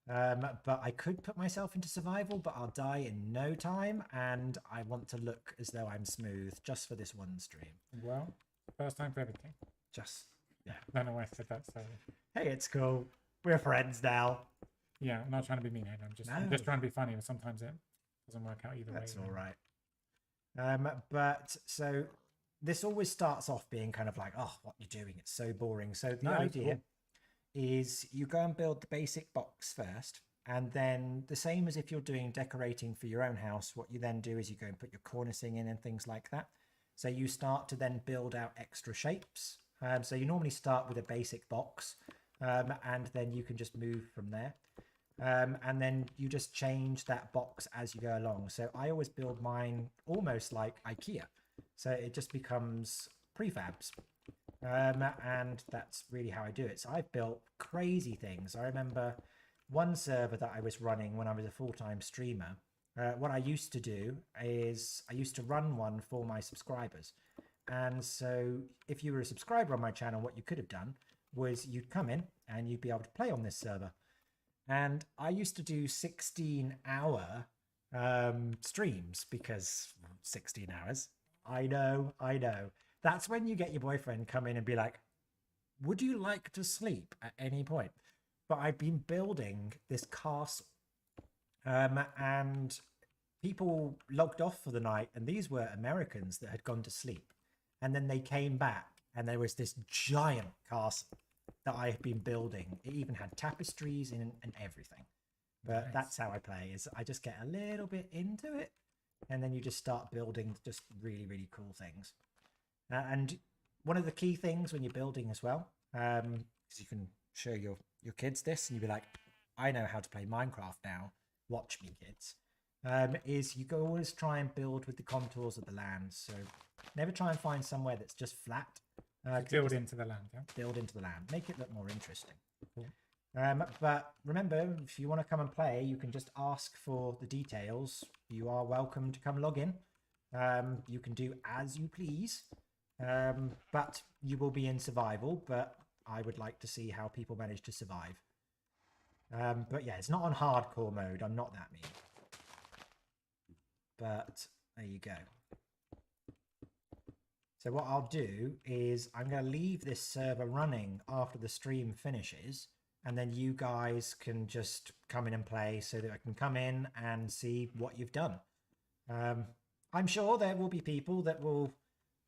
But I could put myself into survival, but I'll die in no time, and I want to look as though I'm smooth just for this one stream. Well, first time for everything. Just, I don't know why I said that. So hey, it's cool. We're friends now. yeah, I'm not trying to be mean. I'm just No. trying to be funny, but sometimes it doesn't work out either That's way. all right. But so this always starts off being kind of like, oh, what you're doing, it's so boring. So the No, it's idea cool. is you go and build the basic box first, and then the same as if you're doing decorating for your own house, what you then do is you go and put your cornicing in and things like that. So you start to then build out extra shapes. So you normally start with a basic box, and then you can just move from there. And then you just change that box as you go along. So I always build mine almost like IKEA. So it just becomes prefabs. And that's really how I do it. So I've built crazy things. I remember one server that I was running when I was a full-time streamer. What I used to do is I used to run one for my subscribers. And so if you were a subscriber on my channel, what you could have done was you'd come in and you'd be able to play on this server. And I used to do 16-hour streams because 16 hours. I know. That's when you get your boyfriend come in and be like, would you like to sleep at any point? But I've been building this castle, and people logged off for the night, and these were Americans that had gone to sleep. And then they came back, and there was this giant castle that I have been building. It even had tapestries in and everything. But Nice. that's how I play, is I just get a little bit into it, and then you just start building just really, really cool things. And one of the key things when you're building as well, because you can show your kids this and you'll be like, I know how to play Minecraft now, watch me kids, is you go always try and build with the contours of the land. So never try and find somewhere that's just flat. 'Cause it Build just into the land. Yeah. build into the land, make it look more interesting. Cool. But remember, if you want to come and play, you can just ask for the details. You are welcome to come log in. You can do as you please, but you will be in survival. But I would like to see how people manage to survive. But yeah, it's not on hardcore mode. I'm not that mean. But there you go. So what I'll do is I'm going to leave this server running after the stream finishes, and then you guys can just come in and play so that I can come in and see what you've done. I'm sure there will be people that will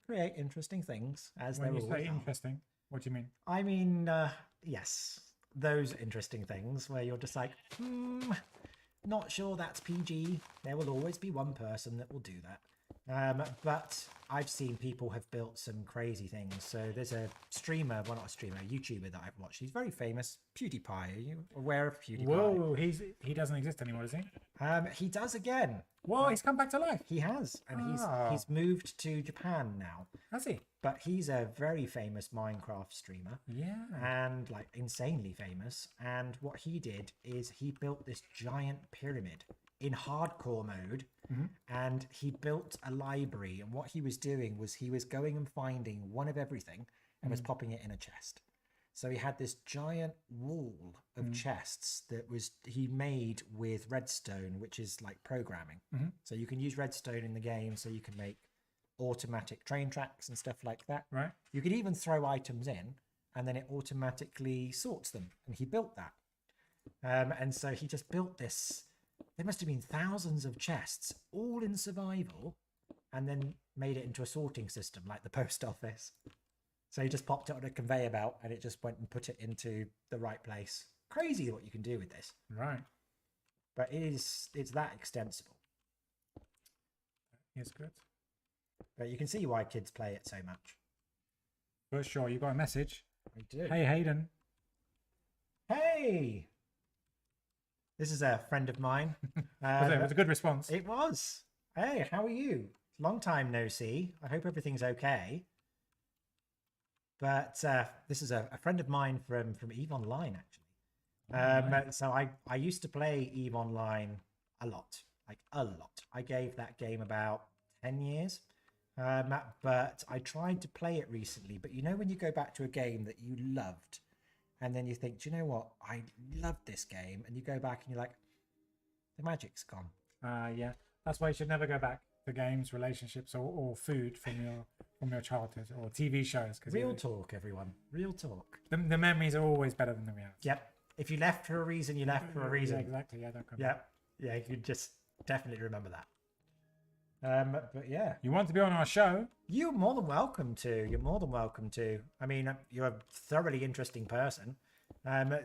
create interesting things, as When there you say always are. interesting, what do you mean? I mean, yes, those interesting things where you're just like, not sure that's PG. There will always be one person that will do that. But I've seen people have built some crazy things. So there's a streamer, well, not a streamer, a YouTuber that I've watched. He's very famous, PewDiePie. Are you aware of PewDiePie? Whoa, he doesn't exist anymore, does he? He does again. Whoa, he's come back to life. He has, and Ah. he's moved to Japan now. Has he? But he's a very famous Minecraft streamer. Yeah. And like insanely famous. And what he did is he built this giant pyramid in hardcore mode, and he built a library. And what he was doing was he was going and finding one of everything and was popping it in a chest. So he had this giant wall of chests that was he made with redstone, which is like programming. So you can use redstone in the game, so you can make automatic train tracks and stuff like that. Right. You could even throw items in, and then it automatically sorts them. And he built that. And so he just built this. There must have been thousands of chests, all in survival, and then made it into a sorting system like the post office. So he just popped it on a conveyor belt, and it just went and put it into the right place. Crazy what you can do with this. Right. But it's that extensible. It's good. But you can see why kids play it so much. For sure. You got a message. I do. Hey, Hayden. Hey! This is a friend of mine. It was a good response. It was. Hey, how are you? Long time no see. I hope everything's okay. But this is a friend of mine from EVE Online, actually. So I used to play EVE Online a lot. Like, a lot. I gave that game about 10 years. But I tried to play it recently. But you know when you go back to a game that you loved, and then you think, do you know what? I love this game, and you go back and you're like, the magic's gone. Yeah, that's why you should never go back to games, relationships, or food from your childhood, or TV shows. Because Real talk, everyone. Real talk. the memories are always better than the reality. Yep. If you left for a reason, you left for a reason. Yeah, exactly. Yeah, don't come back. Yep. Yeah, you can just definitely remember that. But yeah, You want to be on our show? you're more than welcome to. You're more than welcome to. I mean, you're a thoroughly interesting person.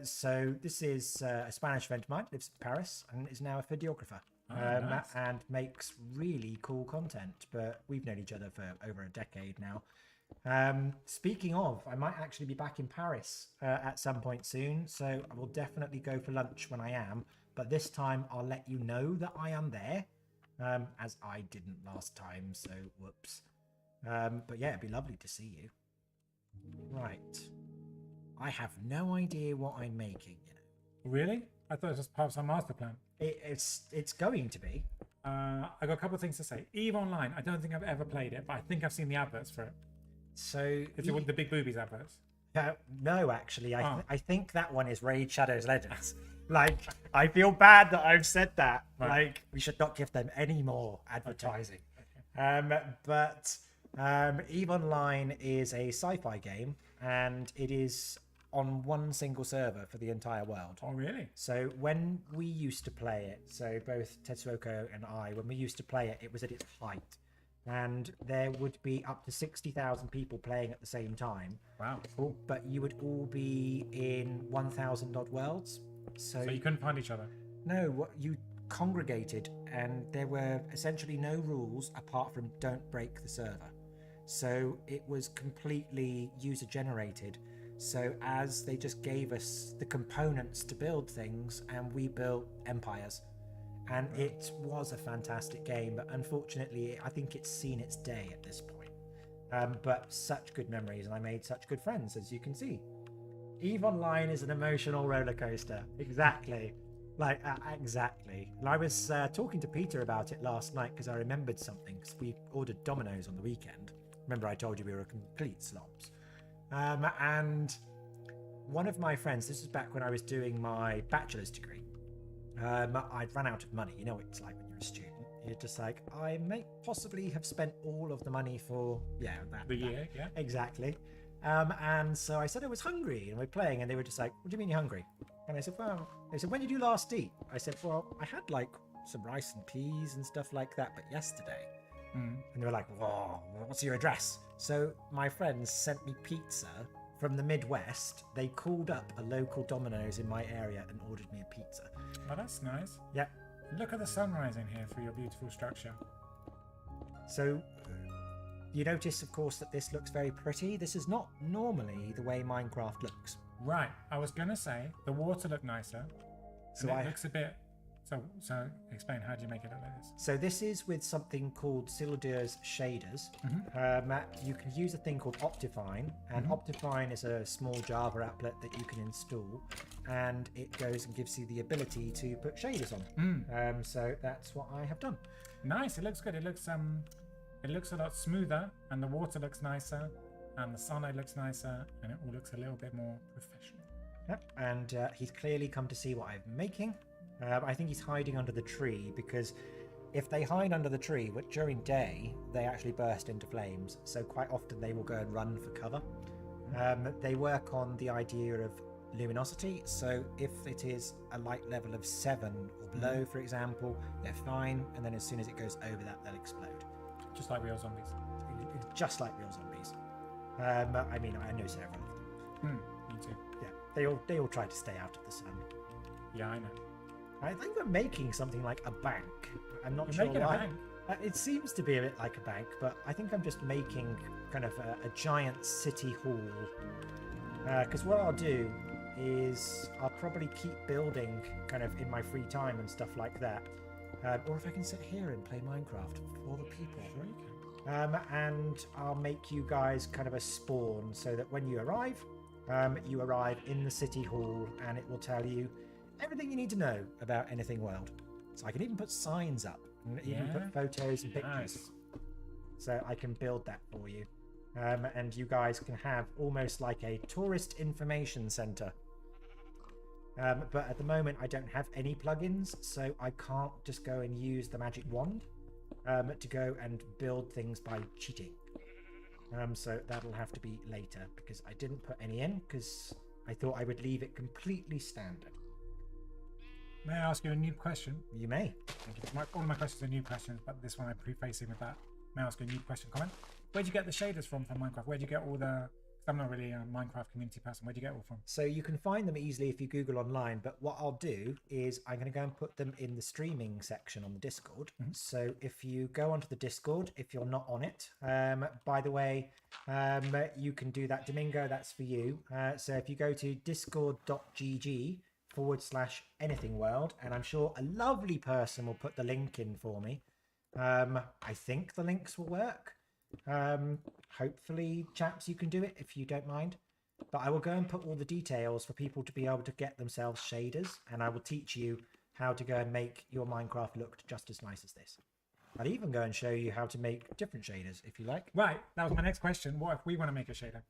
So this is a Spanish friend of mine, lives in Paris, and is now a videographer. Nice. And makes really cool content. But we've known each other for over a decade now. Speaking of, I might actually be back in Paris at some point soon, so I will definitely go for lunch when I am. But this time, I'll let you know that I am there, as I didn't last time. So whoops. But yeah, it'd be lovely to see you. Right. I have no idea what I'm making. You know, Really? I thought it was part of some master plan. it's going to be. I got a couple of things to say. EVE Online. I don't think I've ever played it, but I think I've seen the adverts for it. So Is it with the big boobies adverts? no, actually, Oh. I think that one is Raid Shadows Legends. Like, I feel bad that I've said that. Right. Like, we should not give them any more advertising. But EVE Online is a sci-fi game, and it is on one single server for the entire world. Oh, really? So when we used to play it, so both Tetsuoko and I, when we used to play it, it was at its height. And there would be up to 60,000 people playing at the same time. Wow. But you would all be in 1,000 odd worlds. So So you couldn't find each other? no, you congregated, and there were essentially no rules apart from don't break the server. So it was completely user generated. So as they just gave us the components to build things, and we built empires. And it was a fantastic game, but unfortunately, I think it's seen its day at this point. But such good memories, and I made such good friends, as you can see. EVE Online is an emotional roller coaster. Exactly. Exactly. And I was talking to Peter about it last night because I remembered something, because we ordered Domino's on the weekend. Remember I told you we were complete slobs. And one of my friends, this was back when I was doing my bachelor's degree, I'd run out of money. You know what it's like when you're a student. You're just like, I may possibly have spent all of the money for, The year, yeah. Exactly. And so I said I was hungry, and we're playing, and they were just like, what do you mean you're hungry? And I said, well, they said, when did you last eat? I said, well, I had like some rice and peas and stuff like that, but yesterday. And they were like, whoa, what's your address? So my friends sent me pizza from the Midwest. They called up a local Domino's in my area and ordered me a pizza. Oh, that's nice. Yeah. Look at the sunrise in here for your beautiful structure. So you notice, of course, that this looks very pretty. This is not normally the way Minecraft looks. Right. I was going to say the water looked nicer. So And it looks a bit... So explain, how do you make it look like this? So this is with something called Sildur's shaders. You can use a thing called Optifine, and Optifine is a small Java applet that you can install, and it goes and gives you the ability to put shaders on. So that's what I have done. Nice. It looks good. It looks a lot smoother, and the water looks nicer, and the sunlight looks nicer, and it all looks a little bit more professional. Yep. And he's clearly come to see what I'm making. I think he's hiding under the tree, because if they hide under the tree during day, they actually burst into flames. So quite often they will go and run for cover. They work on the idea of luminosity. So if it is a light level of 7 or below, for example, they're fine. And then as soon as it goes over that, they'll explode. Just like real zombies. It's just like real zombies. I mean, I know several of them. Me too. Yeah, they all try to stay out of the sun. Yeah, I know. I think we're making something like a bank. I'm not You're sure making a why. bank? It seems to be a bit like a bank, but I think I'm just making kind of a giant city hall. Because what I'll do is I'll probably keep building kind of in my free time and stuff like that. Or if I can sit here and play Minecraft for the people. Sure you can. And I'll make you guys kind of a spawn so that when you arrive in the city hall, and it will tell you everything you need to know about Anything World. So I can even put signs up, and even put photos and pictures. Nice. So I can build that for you. And you guys can have almost like a tourist information center But at the moment, I don't have any plugins, so I can't just go and use the magic wand to go and build things by cheating. So that'll have to be later because I didn't put any in because I thought I would leave it completely standard. May I ask you a new question? You may. All of my questions are new questions, but this one I'm prefacing with that. May I ask you a new question comment? Where'd you get the shaders from Minecraft? Where'd you get all the... I'm not really a Minecraft community person. Where'd you get it all from? So you can find them easily if you Google online, but what I'll do is I'm going to go and put them in the streaming section on the Discord. So if you go onto the Discord, if you're not on it, by the way, you can do that. Domingo, that's for you. So if you go to discord.gg/anythingworld, and I'm sure a lovely person will put the link in for me. I think the links will work. Hopefully, chaps, you can do it if you don't mind. But I will go and put all the details for people to be able to get themselves shaders, and I will teach you how to go and make your Minecraft look just as nice as this. I'll even go and show you how to make different shaders if you like. Right, that was my next question. What if we want to make a shader?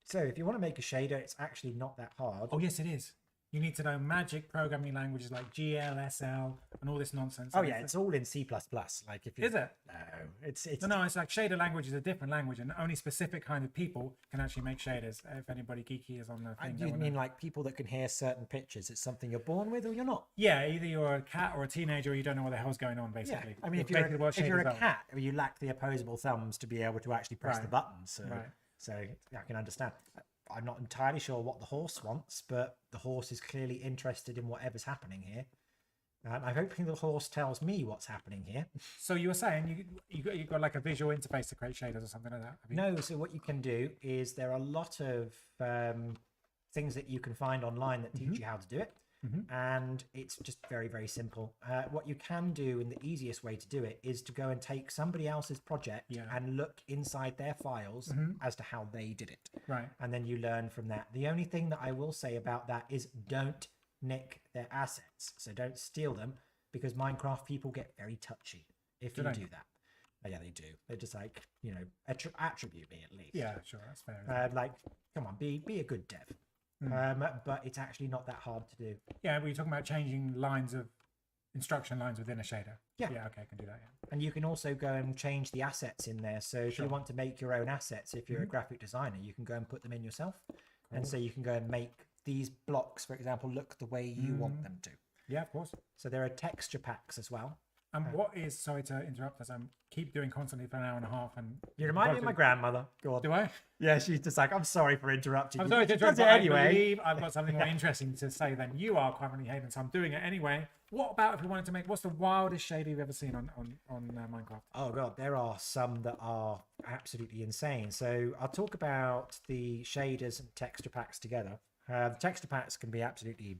So if you want to make a shader, it's actually not that hard. Oh, yes, it is. You need to know magic programming languages like GL, SL, and all this nonsense. Oh yeah, it's all in C++. Like if you... Is it? No, it's No, it's like shader language is a different language, and only specific kind of people can actually make shaders. If anybody geeky is on the thing, You mean like people that can hear certain pitches? It's something you're born with or you're not? yeah, either you're a cat or a teenager, or you don't know what the hell's going on. Yeah, Basically, I mean, if It's you're basically what a shaders are. cat, you lack the opposable thumbs to be able to actually press the Right. buttons. So, Right. so I can understand. I'm not entirely sure what the horse wants, but the horse is clearly interested in whatever's happening here. I'm hoping the horse tells me what's happening here. So you were saying you got like a visual interface to create shaders or something like that? Have you? No, so what you can do is there are a lot of things that you can find online that teach you how to do it. And it's just very, very simple. What you can do, and the easiest way to do it, is to go and take somebody else's project Yeah. and look inside their files as to how they did it. Right. And then you learn from that. The only thing that I will say about that is don't nick their assets. So don't steal them, because Minecraft people get very touchy if you they? do that. Oh, yeah, they do. They're just like, attribute me at least. Yeah, sure, that's fair. Like, come on, be a good dev. But it's actually not that hard to do. Yeah, but you're talking about changing instruction lines within a shader. Yeah. Yeah, okay, I can do that. Yeah. And you can also go and change the assets in there. So if you want to make your own assets, if you're a graphic designer, you can go and put them in yourself. And so you can go and make these blocks, for example, look the way you want them to. Yeah, of course. So there are texture packs as well. And what is, sorry to interrupt us, keep doing constantly for an hour and a half. And You remind me of my grandmother. Go on. do I? Yeah, she's just like, I'm sorry for interrupting I'm you. sorry to She does interrupt, it but anyway. I believe I've got something more interesting to say than you are currently, Hayden, so I'm doing it anyway. What about if we wanted to make, what's the wildest shader you've ever seen on Minecraft? Oh god, there are some that are absolutely insane. So I'll talk about the shaders and texture packs together. The texture packs can be absolutely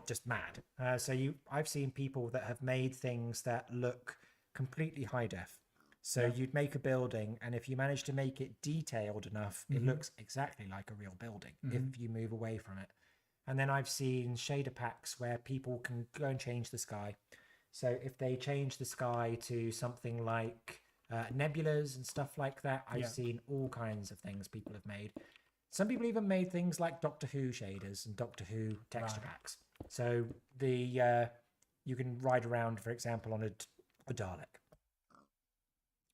just mad. I've seen people that have made things that look completely high def. So you'd make a building, and if you manage to make it detailed enough, it looks exactly like a real building if you move away from it. And then I've seen shader packs where people can go and change the sky. So if they change the sky to something like nebulas and stuff like that, I've seen all kinds of things people have made. Some people even made things like Doctor Who shaders and Doctor Who texture packs. So you can ride around, for example, on a Dalek.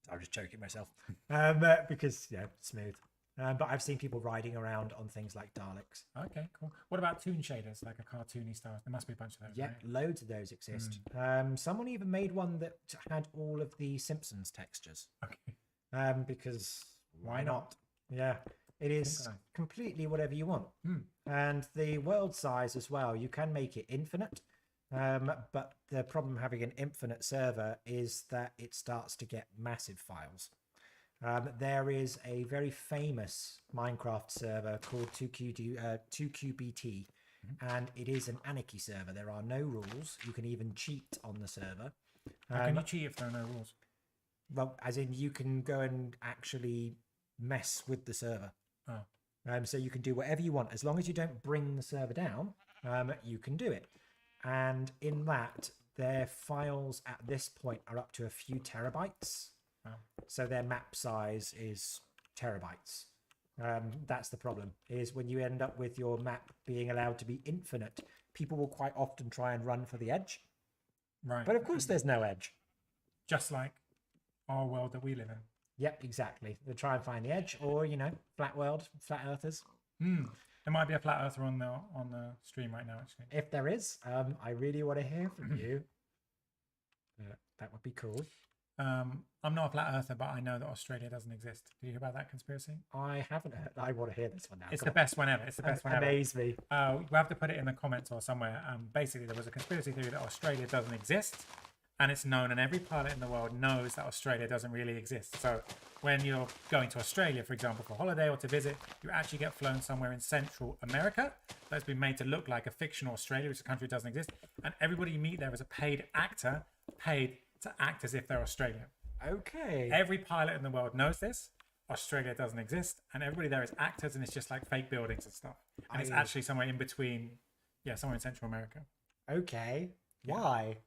I'm just joking myself because smooth. But I've seen people riding around on things like Daleks. Okay, cool. What about toon shaders, like a cartoony style? There must be a bunch of those. Yeah, right? loads of those exist. Someone even made one that had all of the Simpsons textures. Okay. Because Why not? Yeah, it is completely whatever you want. And the world size as well, you can make it infinite. But the problem having an infinite server is that it starts to get massive files. There is a very famous Minecraft server called 2QBT, and it is an anarchy server. There are no rules. You can even cheat on the server. How can you cheat if there are no rules? Well, as in you can go and actually mess with the server. Oh. So you can do whatever you want. As long as you don't bring the server down, you can do it. And in that, their files at this point are up to a few terabytes. So their map size is terabytes. That's the problem, is when you end up with your map being allowed to be infinite, people will quite often try and run for the edge. Right. But of course, there's no edge. Just like our world that we live in. Yep, exactly. They try and find the edge, or flat world, flat earthers. There might be a flat earther on the stream right now, actually. If there is, I really want to hear from you. That would be cool. I'm not a flat earther, but I know that Australia doesn't exist. Did you hear about that conspiracy? I haven't heard. I want to hear this one now. It's the best one ever. It's the best one ever. Amaze me. We'll have to put it in the comments or somewhere. Basically, there was a conspiracy theory that Australia doesn't exist, and it's known, and every pilot in the world knows that Australia doesn't really exist. So when you're going to Australia, for example, for holiday or to visit, you actually get flown somewhere in Central America that's been made to look like a fictional Australia, which is a country that doesn't exist, and everybody you meet there is a paid actor, paid to act as if they're Australian. Okay. Every pilot in the world knows this. Australia doesn't exist, and everybody there is actors, and it's just like fake buildings and stuff. And it's actually somewhere in between, somewhere in Central America. Okay. Why?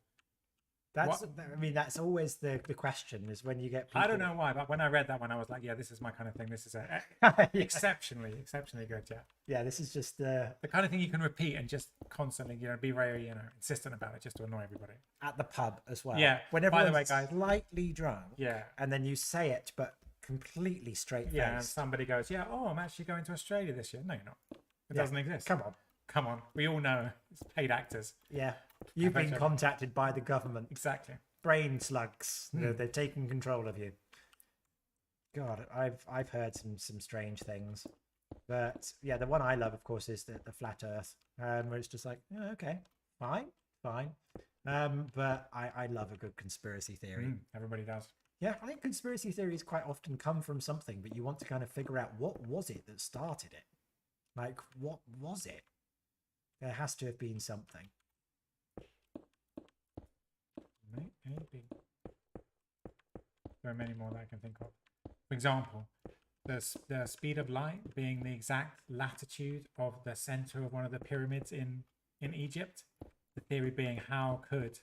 That's always the question, is when you get people... I don't know why, but when I read that one, I was like, yeah, this is my kind of thing. This is exceptionally good, yeah. Yeah, this is just the kind of thing you can repeat and just constantly, be very, insistent about it just to annoy everybody. At the pub as well. Yeah. Whenever By the way, guys, slightly drunk. Yeah. And then you say it, but completely straight faced. Yeah, and somebody goes, I'm actually going to Australia this year. No, you're not. It doesn't exist. Come on. We all know it's paid actors. Yeah. You've been contacted by the government. Exactly. Brain slugs. They've taken control of you. God, I've heard some strange things. But yeah, the one I love, of course, is the flat earth. Where it's just like, okay, fine. But I love a good conspiracy theory. Everybody does. Yeah, I think conspiracy theories quite often come from something, but you want to kind of figure out what was it that started it? Like, what was it? There has to have been something. Maybe. There are many more that I can think of. For example, the speed of light being the exact latitude of the center of one of the pyramids in Egypt. The theory being, how could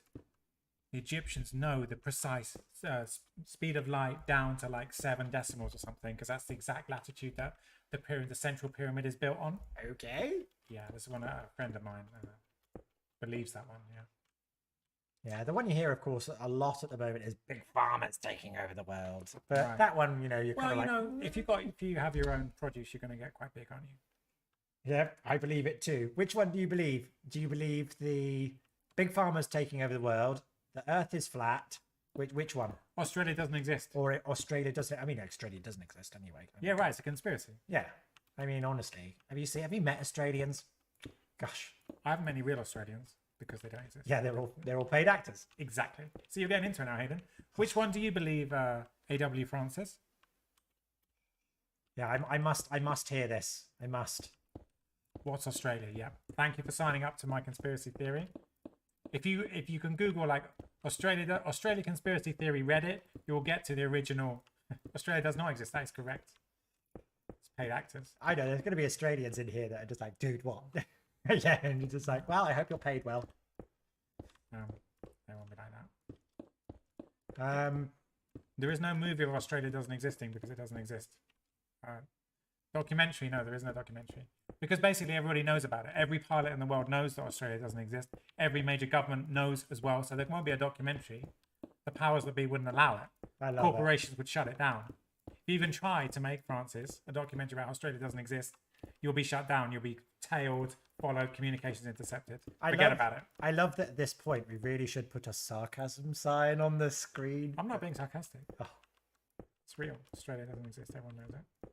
the Egyptians know the precise speed of light down to like 7 decimals or something, because that's the exact latitude that the central pyramid is built on. Okay. Yeah, this is a friend of mine believes that one. Yeah, the one you hear, of course, a lot at the moment is big farmers taking over the world. But that one, you're kind of like... if you have your own produce, you're going to get quite big, aren't you? Yeah, I believe it too. Which one do you believe? Do you believe the big farmers taking over the world, the earth is flat? Which one? Australia doesn't exist. Or Australia doesn't... I mean, Australia doesn't exist anyway. Yeah, right. It's a conspiracy. Yeah. I mean, honestly, have you met Australians? Gosh. I haven't met any real Australians because they don't exist. Yeah, they're all paid actors. Exactly. So you're getting into it now, Hayden. Which one do you believe, A.W. Francis? Yeah, I must hear this. I must. What's Australia? Yeah. Thank you for signing up to my conspiracy theory. If you can Google like Australia conspiracy theory Reddit, you'll get to the original. Australia does not exist. That is correct. It's paid actors. I know there's going to be Australians in here that are just like, dude, what? Yeah, and you're just like, well, I hope you're paid well. They won't be like that. There is no movie of Australia doesn't existing because it doesn't exist. Documentary? No, there is no documentary. Because basically everybody knows about it. Every pilot in the world knows that Australia doesn't exist. Every major government knows as well. So there won't be a documentary. The powers that be wouldn't allow it. Corporations would shut it down. If you even try to make, Francis, a documentary about Australia doesn't exist, you'll be shut down. You'll be tailed, followed, communications intercepted. Forget about it. I love that at this point we really should put a sarcasm sign on the screen. I'm not being sarcastic. Oh. It's real. Australia doesn't exist. Everyone knows it.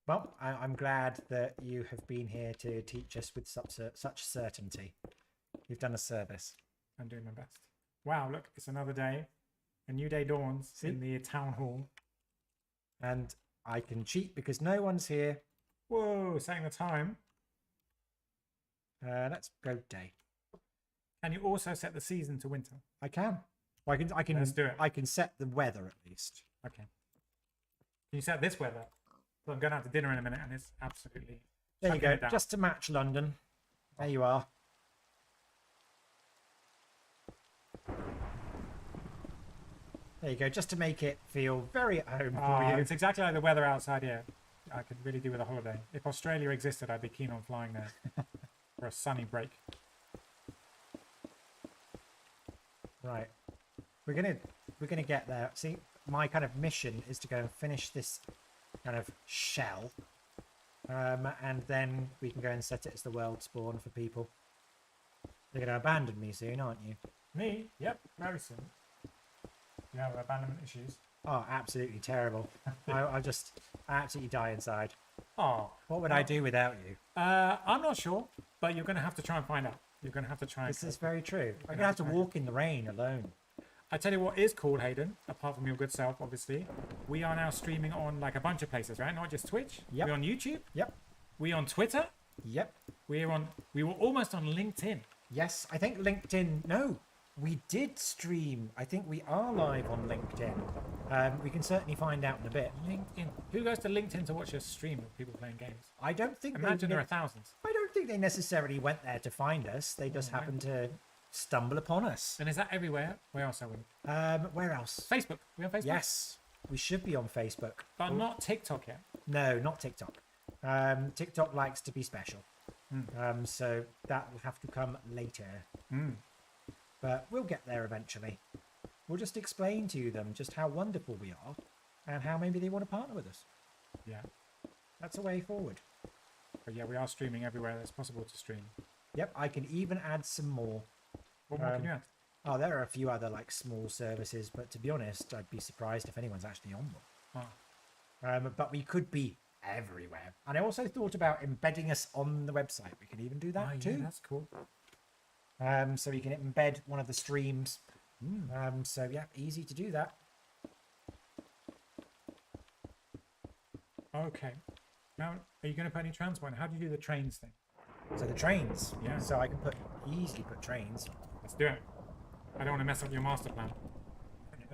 Well, I'm glad that you have been here to teach us with such certainty. You've done a service. I'm doing my best. Wow, look, it's another day. A new day dawns in the town hall. And I can cheat because no one's here. Whoa, saying the time. Let's go day. Can you also set the season to winter? I can. Well, I can. Let's do it. I can set the weather at least. Okay. Can you set this weather? I'm going out to dinner in a minute, and it's absolutely. There you go. Just to match London. There you are. There you go. Just to make it feel very at home for you. It's exactly like the weather outside here. I could really do with a holiday. If Australia existed, I'd be keen on flying there for a sunny break. Right. We're gonna get there. See, my kind of mission is to go and finish this kind of shell. And then we can go and set it as the world spawn for people. You're gonna abandon me soon, aren't you? Me? Yep, very soon. You have abandonment issues. Oh, absolutely terrible. I absolutely die inside. Oh, What would I do without you? I'm not sure, but you're going to have to try and find out. You're going to have to try and... This is very true. I'm gonna have to walk in the rain alone. I tell you what is cool, Hayden, apart from your good self, obviously. We are now streaming on like a bunch of places, right? Not just Twitch. Yep. We're on YouTube. Yep. We're on Twitter. Yep. We were almost on LinkedIn. Yes, I think LinkedIn. No, we did stream. I think we are live on LinkedIn. We can certainly find out in a bit. LinkedIn. Who goes to LinkedIn to watch a stream of people playing games? I don't think Imagine there are thousands. I don't think they necessarily went there to find us. They just happened to stumble upon us. And is that everywhere? Where else are we? Where else? Facebook. We on Facebook? Yes, we should be on Facebook. But not TikTok yet. No, not TikTok. TikTok likes to be special. So that will have to come later. But we'll get there eventually. We'll just explain to them just how wonderful we are and how maybe they want to partner with us. Yeah. That's a way forward. But yeah, we are streaming everywhere that's possible to stream. Yep, I can even add some more. What more can you add? Oh, there are a few other like small services, but to be honest, I'd be surprised if anyone's actually on them. Oh. But we could be everywhere. And I also thought about embedding us on the website. We can even do that too. Yeah, that's cool. So you can embed one of the streams. So yeah, easy to do that. Okay. Now, are you going to put any transport? How do you do the trains thing? So the trains. Yeah. So I can easily put trains. Let's do it. I don't want to mess up your master plan.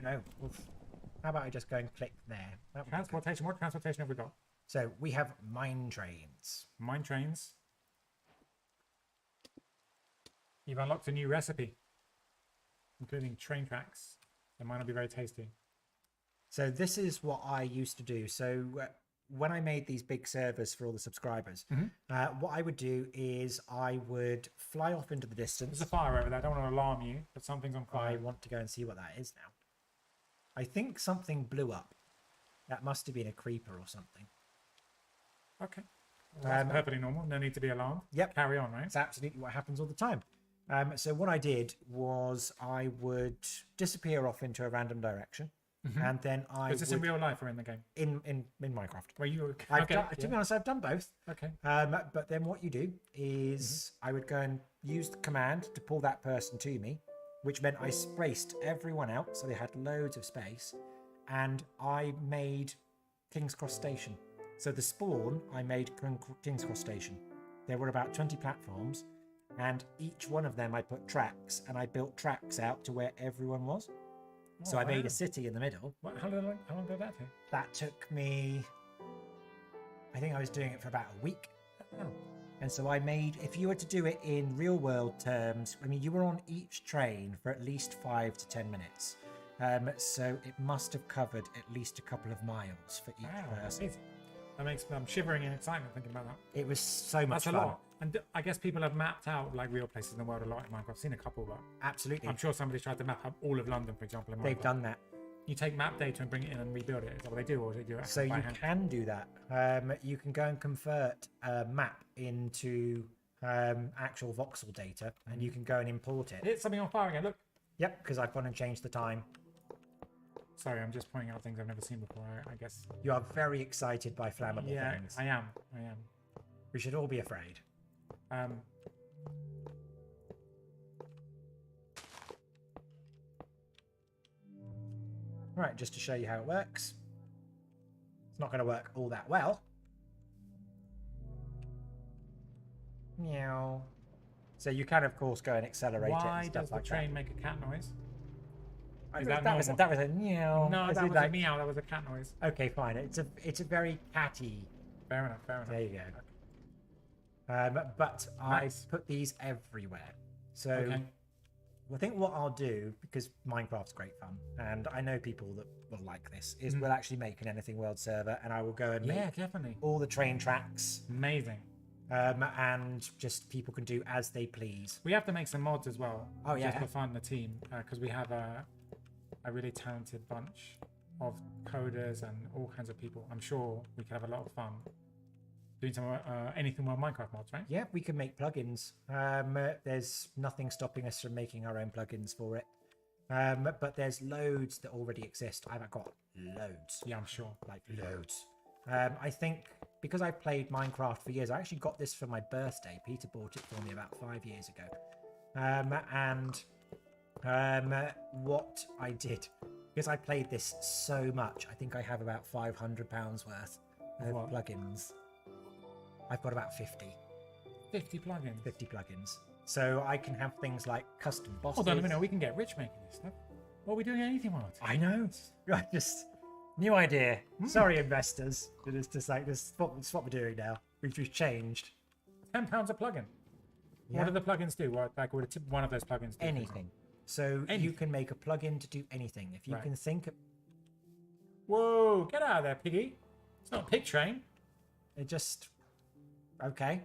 No. Oof. How about I just go and click there? That would be good. Transportation. What transportation have we got? So we have mine trains. Mine trains. You've unlocked a new recipe, including train tracks. They might not be very tasty. So this is what I used to do. So when I made these big servers for all the subscribers, what I would do is I would fly off into the distance. There's a fire over there. I don't want to alarm you, but something's on I fire. want to go and see what that is now. I think something blew up. That must have been a creeper or something. Okay. Well, that's perfectly normal. No need to be alarmed. Yep. Carry on, right? It's absolutely what happens all the time. So what I did was I would disappear off into a random direction, and then I Is this in real life or in the game? in Minecraft. Where you? I've Okay. done, to be honest, I've done both. Okay. But then what you do is I would go and use the command to pull that person to me, which meant I spaced everyone out so they had loads of space, and I made King's Cross Station. So the spawn, I made King's Cross Station. There were about 20 platforms, and each one of them I put tracks, and I built tracks out to where everyone was. So I made wow. a city in the middle. How long did that take? That took me, I think I was doing it for about a week. Oh. And so I made, if you were to do it in real world terms, I mean, you were on each train for at least 5 to 10 minutes. So it must have covered at least a couple of miles for each Wow, person. amazing. That makes I'm shivering in excitement thinking about that. It was so much That's a fun. lot. And I guess people have mapped out like real places in the world a lot in Minecraft. I've seen a couple, but Absolutely. I'm sure somebody's tried to map up all of London, for example. In They've Minecraft. done that. You take map data and bring it in and rebuild it. Is that what they do, or do they do it So by you hand? can do that. You can go and convert a map into actual voxel data, and you can go and import it. Hit something on fire again. Look. Yep, because I've gone and changed the time. Sorry, I'm just pointing out things I've never seen before. I guess. You are very excited by flammable Yeah, things. I am. We should all be afraid. Right, just to show you how it works. It's not going to work all that well. Meow. So you can, of course, go and accelerate it Why and stuff does the like train make a cat noise? that. Is that That was a meow. No, As that in, was like- a meow. That was a cat noise. Okay, fine. It's a very catty. Fair enough. Fair enough. There you go. But Nice. I put these everywhere. So Okay. I think what I'll do, because Minecraft's great fun, and I know people that will like this, is we'll actually make an Anything World server, and I will go and Yeah, make definitely. all the train tracks. Amazing. and just people can do as they please. We have to make some mods as well. Oh, yeah. Just for fun, the team, because we have a really talented bunch of coders and all kinds of people. I'm sure we could have a lot of fun doing some anything more Minecraft mods, right? Yeah, we can make plugins. There's nothing stopping us from making our own plugins for it. But there's loads that already exist. I've got loads. Yeah, I'm sure. Like loads. I think because I played Minecraft for years, I actually got this for my birthday. Peter bought it for me about 5 years ago. What I did, because I played this so much, I think I have about £500 worth of What? plugins. I've got about 50 plugins. plugins. So I can have things like custom bosses. Hold on a minute, we can get rich making this stuff. What are we doing anything mod? I know. Right, just new idea. Sorry, investors. It's just like this. It's what we're doing now. We've changed. £10 a plugin. Yeah. What do the plugins do? What like would one of those plugins do? Anything. So you Anything. can make a plugin to do anything. If you Right. can think of Whoa! Get out of there, piggy. It's not Pig Train. it, just okay.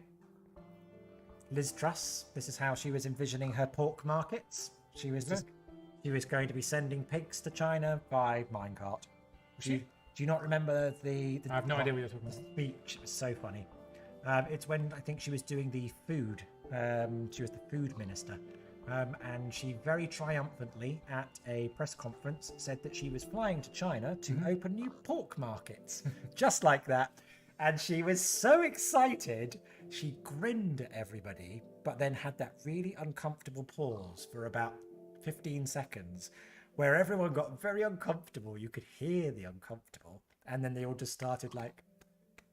Liz Truss. This is how she was envisioning her pork markets. She was just, she was going to be sending pigs to China by minecart. Do you not remember the I have no idea what you're talking about. speech? It was so funny. It's when I think she was doing the food. She was the food minister. And she very triumphantly at a press conference said that she was flying to China to open new pork markets. Just like that. And she was so excited, she grinned at everybody, but then had that really uncomfortable pause for about 15 seconds where everyone got very uncomfortable. You could hear the uncomfortable. And then they all just started like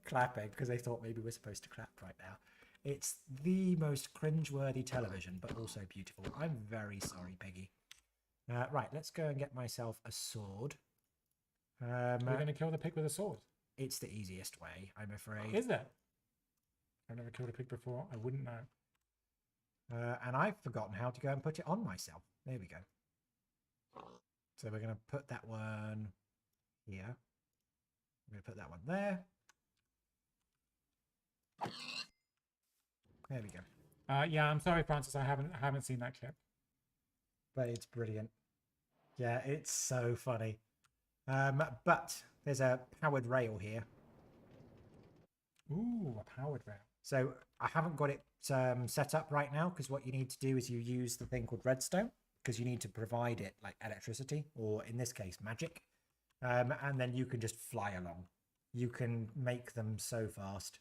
clapping because they thought maybe we're supposed to clap right now. It's the most cringeworthy television, but also beautiful. I'm very sorry, Peggy. Right, let's go and get myself a sword. We're going to kill the pig with a sword. It's the easiest way, I'm afraid. Is that? I've never killed a pig before. I wouldn't know. And I've forgotten how to go and put it on myself. There we go. So we're going to put that one here. I'm going to put that one there. There we go. Yeah, I'm sorry, Francis. I haven't seen that clip. But it's brilliant. Yeah, it's so funny. But there's a powered rail here. Ooh, a powered rail. So I haven't got it set up right now because what you need to do is you use the thing called redstone because you need to provide it like electricity or in this case magic. And then you can just fly along. You can make them so fast.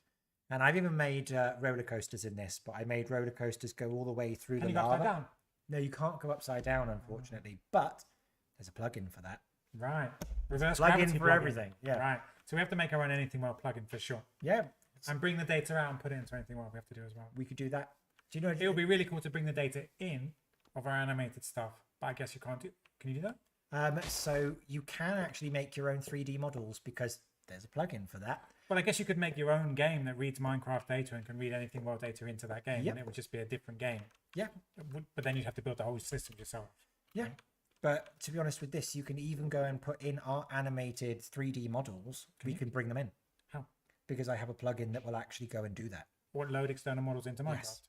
And I've even made roller coasters in this, but I made roller coasters go all the way through Can the you go upside lava. down? No, you can't go upside down, unfortunately. But there's a plugin for that. Right. Reverse Plug-in gravity for plugin. everything, yeah. Right. So we have to make our own Anything World plugin for sure. Yeah, And bring the data out and put it into Anything World. We have to do as well. we could do that. Do you know? It would be really cool to bring the data in of our animated stuff, but I guess you can't do. Can you do that? So you can actually make your own 3D models because there's a plugin for that. But I guess you could make your own game that reads Minecraft data and can read Anything World data into that game, Yep. and it would just be a different game. Yeah, But then you'd have to build the whole system yourself. yeah. But to be honest with this, you can even go and put in our animated 3D models. We can bring them in How? because I have a plugin that will actually go and do that. Or load external models into Minecraft. Yes.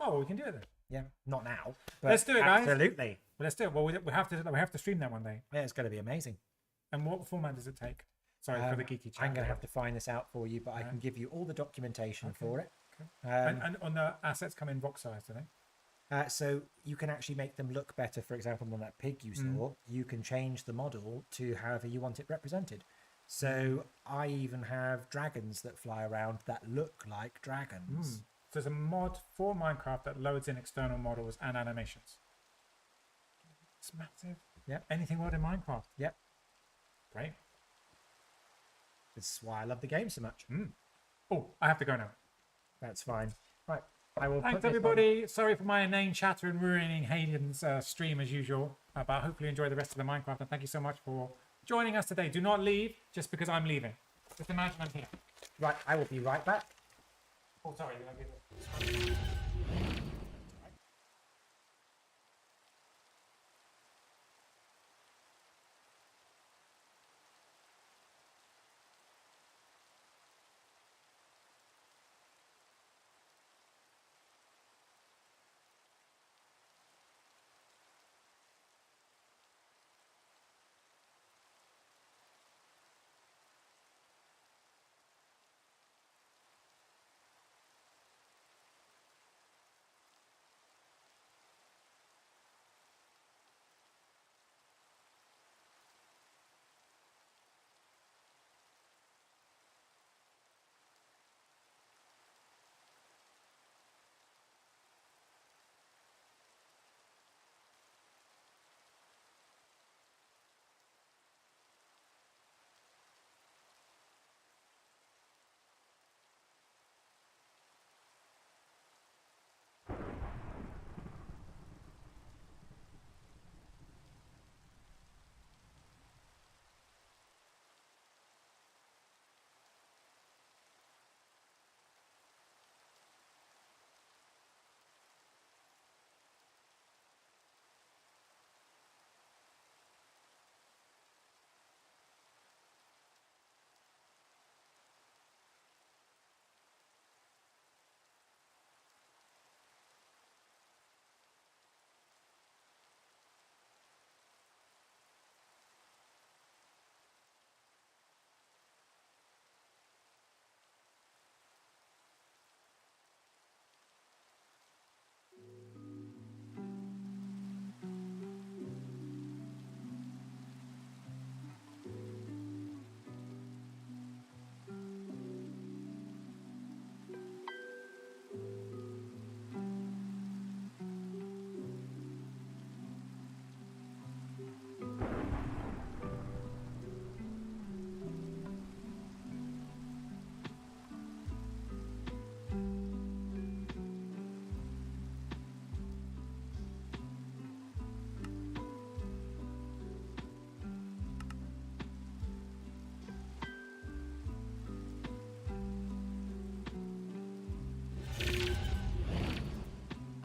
Oh, well, we can do it then. Yeah, not now. But Let's do it, guys. Absolutely. Well, let's do it. Well, we have to stream that one day. Yeah, it's going to be amazing. And what format does it take? Sorry for the geeky chat. I'm going to have to find this out for you, but I can give you all the documentation for it. And on the assets come in box size, do they? So you can actually make them look better. For example, on that pig you saw, you can change the model to however you want it represented. So I even have dragons that fly around that look like dragons. So there's a mod for Minecraft that loads in external models and animations. It's massive. Yep. Anything World in Minecraft. Yep. Great. This is why I love the game so much. Oh, I have to go now. That's fine. Right. I will Thanks, put this on- everybody. Sorry for my inane chatter and ruining Hayden's stream as usual. But hopefully you enjoy the rest of the Minecraft. And thank you so much for joining us today. Do not leave just because I'm leaving. Just imagine I'm here. Right. I will be right back. Oh, sorry. Did I give it?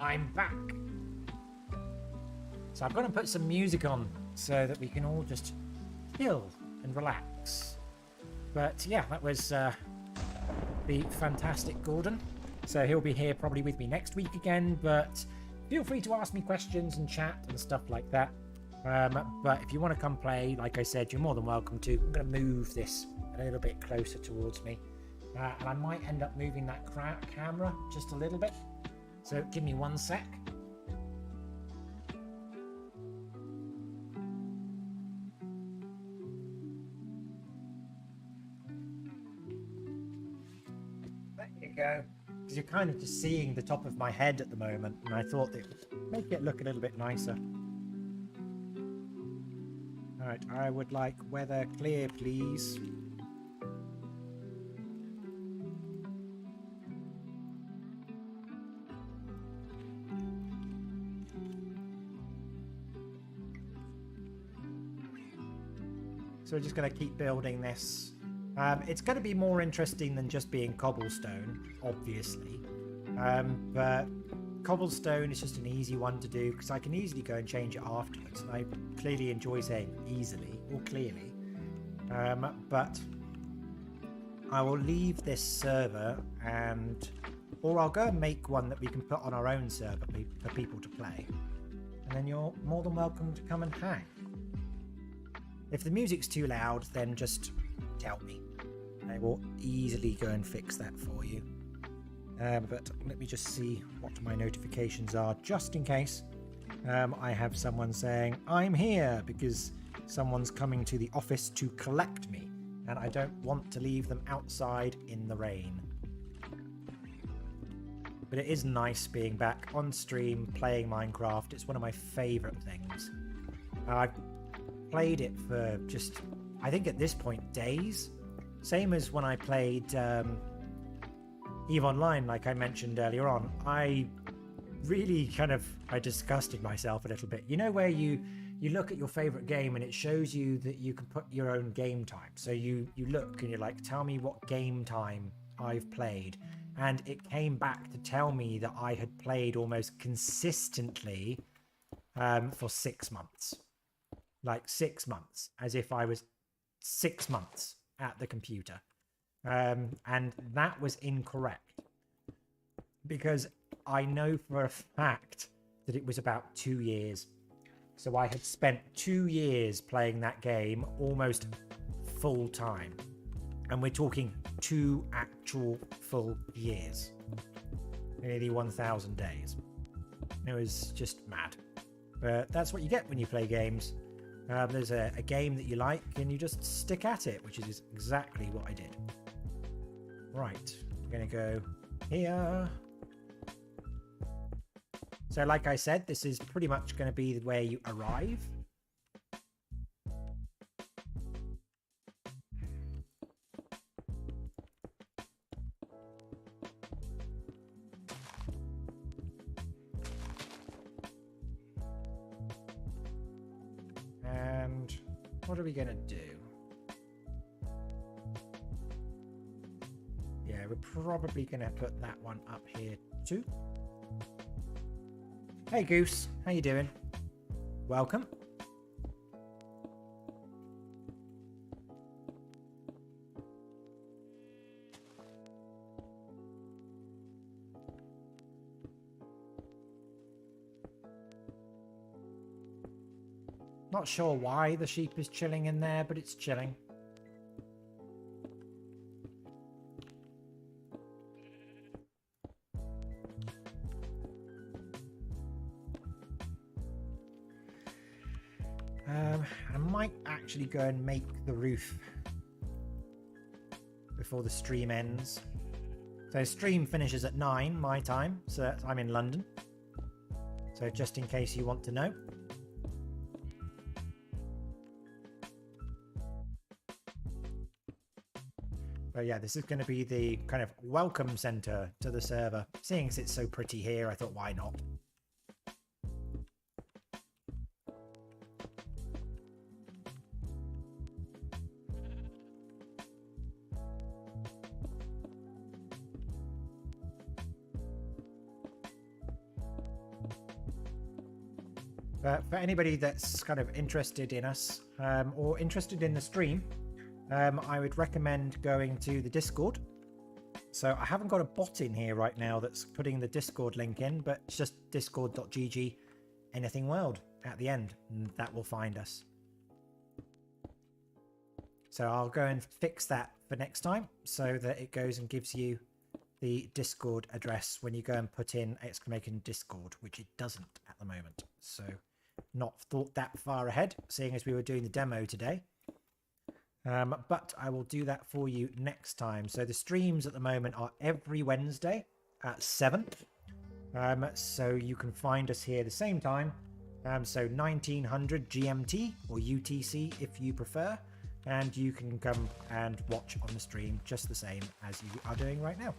I'm back. So I'm going to put some music on so that we can all just chill and relax. But yeah, that was the fantastic Gordon. So he'll be here probably with me next week again, but feel free to ask me questions and chat and stuff like that. But if you want to come play, like I said, you're more than welcome to. I'm going to move this a little bit closer towards me. And I might end up moving that camera just a little bit. So give me 1 sec. There you go. Because you're kind of just seeing the top of my head at the moment, and I thought it would make it look a little bit nicer. Alright, I would like weather clear, please. So we're just going to keep building this. It's going to be more interesting than just being cobblestone, obviously. But cobblestone is just an easy one to do because I can easily go and change it afterwards. And I clearly enjoy saying easily or clearly. But I will leave this server or I'll go and make one that we can put on our own server for people to play. And then you're more than welcome to come and hang. If the music's too loud, then just tell me. I will easily go and fix that for you. But let me just see what my notifications are, just in case I have someone saying, I'm here, because someone's coming to the office to collect me, and I don't want to leave them outside in the rain. But it is nice being back on stream, playing Minecraft. It's one of my favourite things. I've played it for just, I think at this point, days. Same as when I played EVE Online, like I mentioned earlier on. I really I disgusted myself a little bit. You know where you look at your favourite game and it shows you that you can put your own game time. So you look and you're like, tell me what game time I've played. And it came back to tell me that I had played almost consistently for 6 months. Like 6 months, as if I was 6 months at the computer. And that was incorrect. Because I know for a fact that it was about 2 years. So I had spent 2 years playing that game almost full time. And we're talking 2 actual full years. Nearly 1,000 days. It was just mad. But that's what you get when you play games. There's a game that you like and you just stick at it, which is exactly what I did. Right, we're going to go here. So like I said, this is pretty much going to be where you arrive. And what are we going to do? Yeah, we're probably going to put that one up here too. Hey Goose, how you doing? Welcome. Not sure why the sheep is chilling in there, but it's chilling. I might actually go and make the roof before the stream ends. So stream finishes at 9 my time, so I'm in London. So just in case you want to know. But yeah, this is going to be the kind of welcome center to the server. Seeing as it's so pretty here, I thought, why not? But for anybody that's kind of interested in us or interested in the stream, I would recommend going to the Discord. So I haven't got a bot in here right now that's putting the Discord link in, but it's just discord.gg anything world at the end, and that will find us. So I'll go and fix that for next time so that it goes and gives you the Discord address when you go and put in exclamation Discord, which it doesn't at the moment. So not thought that far ahead, seeing as we were doing the demo today. But I will do that for you next time. So the streams at the moment are every Wednesday at 7. So you can find us here the same time. So 1900 GMT or UTC if you prefer. And you can come and watch on the stream just the same as you are doing right now.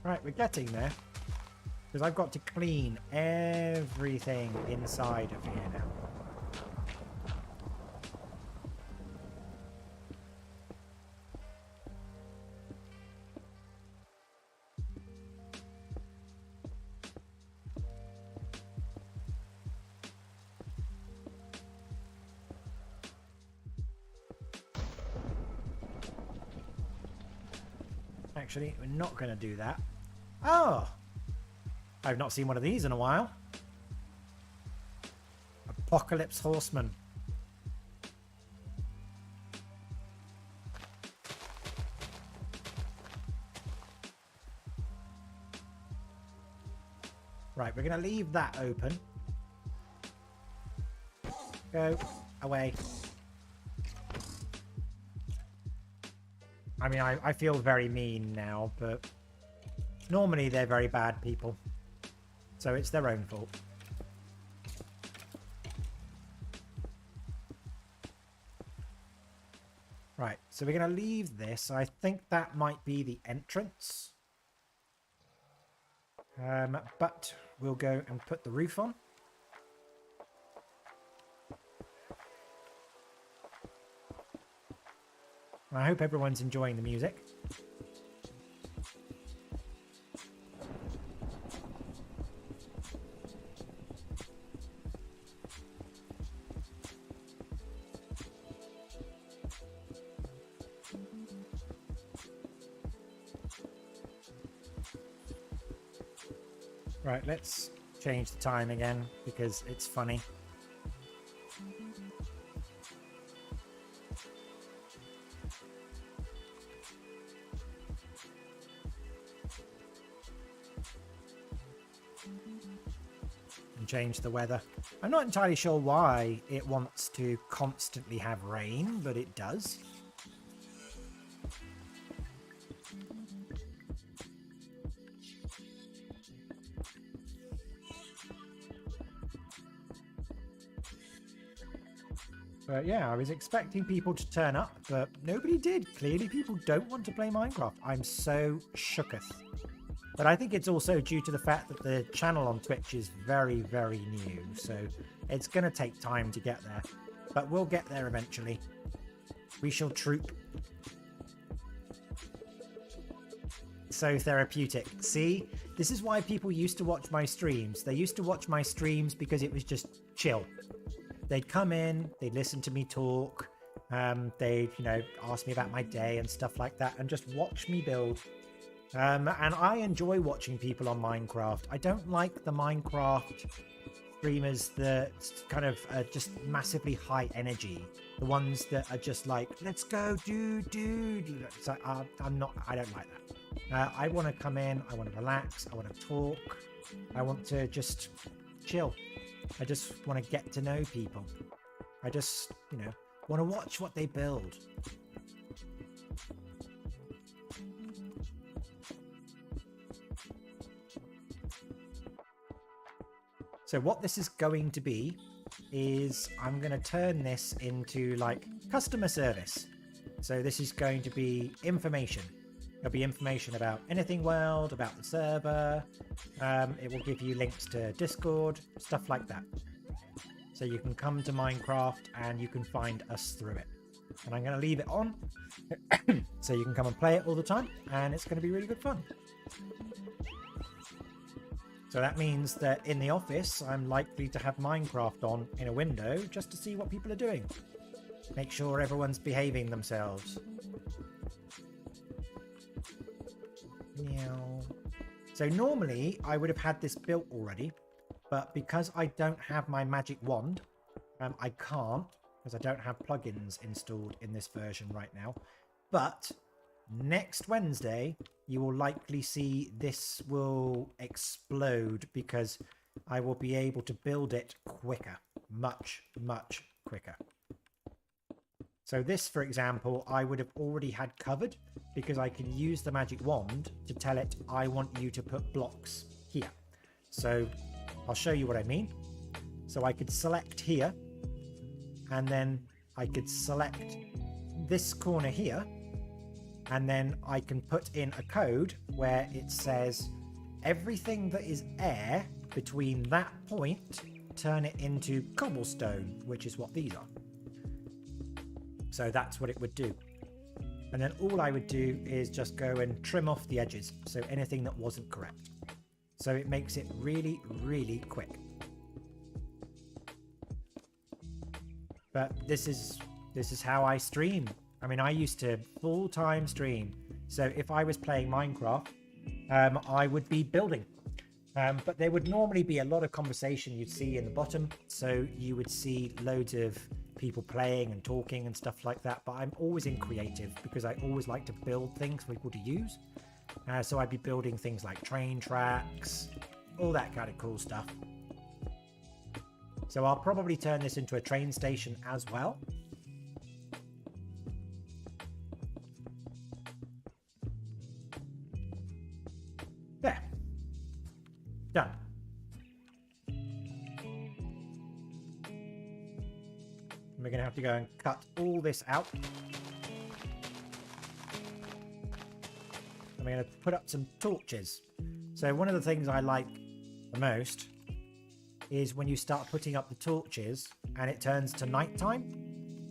Right, we're getting there. Because I've got to clean everything inside of here now. Actually, we're not going to do that. Oh! I've not seen one of these in a while. Apocalypse Horseman. Right, we're going to leave that open. Go away. I mean, I feel very mean now, but normally they're very bad people. So it's their own fault. Right, so we're going to leave this. I think that might be the entrance. But we'll go and put the roof on. I hope everyone's enjoying the music. Right, let's change the time again because it's funny. And change the weather. I'm not entirely sure why it wants to constantly have rain, but it does. But yeah, I was expecting people to turn up, but nobody did. Clearly people don't want to play Minecraft. I'm so shooketh. But I think it's also due to the fact that the channel on Twitch is very, very new. So it's going to take time to get there. But we'll get there eventually. We shall troop. So therapeutic. See, this is why people used to watch my streams. They used to watch my streams because it was just chill. They'd come in, they'd listen to me talk, they'd, ask me about my day and stuff like that, and just watch me build. And I enjoy watching people on Minecraft. I don't like the Minecraft streamers that kind of are just massively high energy. The ones that are just like, let's go, dude. So I don't like that. I want to come in, I want to relax, I want to talk, I want to just chill. I just want to get to know people. I just, want to watch what they build. So what this is going to be is I'm going to turn this into like customer service. So this is going to be information. There'll be information about Anything World, about the server. It will give you links to Discord, stuff like that. So you can come to Minecraft and you can find us through it. And I'm going to leave it on so you can come and play it all the time, and it's going to be really good fun. So that means that in the office, I'm likely to have Minecraft on in a window just to see what people are doing. Make sure everyone's behaving themselves. Meow. So normally I would have had this built already, but because I don't have my magic wand, I can't, because I don't have plugins installed in this version right now. But next Wednesday, you will likely see this will explode because I will be able to build it quicker, much, much quicker. So this, for example, I would have already had covered because I can use the magic wand to tell it, I want you to put blocks here. So I'll show you what I mean. So I could select here, and then I could select this corner here, and then I can put in a code where it says everything that is air between that point, turn it into cobblestone, which is what these are. So that's what it would do. And then all I would do is just go and trim off the edges, so anything that wasn't correct. So it makes it really, really quick. But this is how I stream. I mean, I used to full-time stream. So if I was playing Minecraft, I would be building. But there would normally be a lot of conversation you'd see in the bottom. So you would see loads of people playing and talking and stuff like that. But I'm always in creative because I always like to build things for people to use. So I'd be building things like train tracks, all that kind of cool stuff. So I'll probably turn this into a train station as well. There. Done. We're going to have to go and cut all this out. I'm going to put up some torches. So one of the things I like the most is when you start putting up the torches and it turns to nighttime,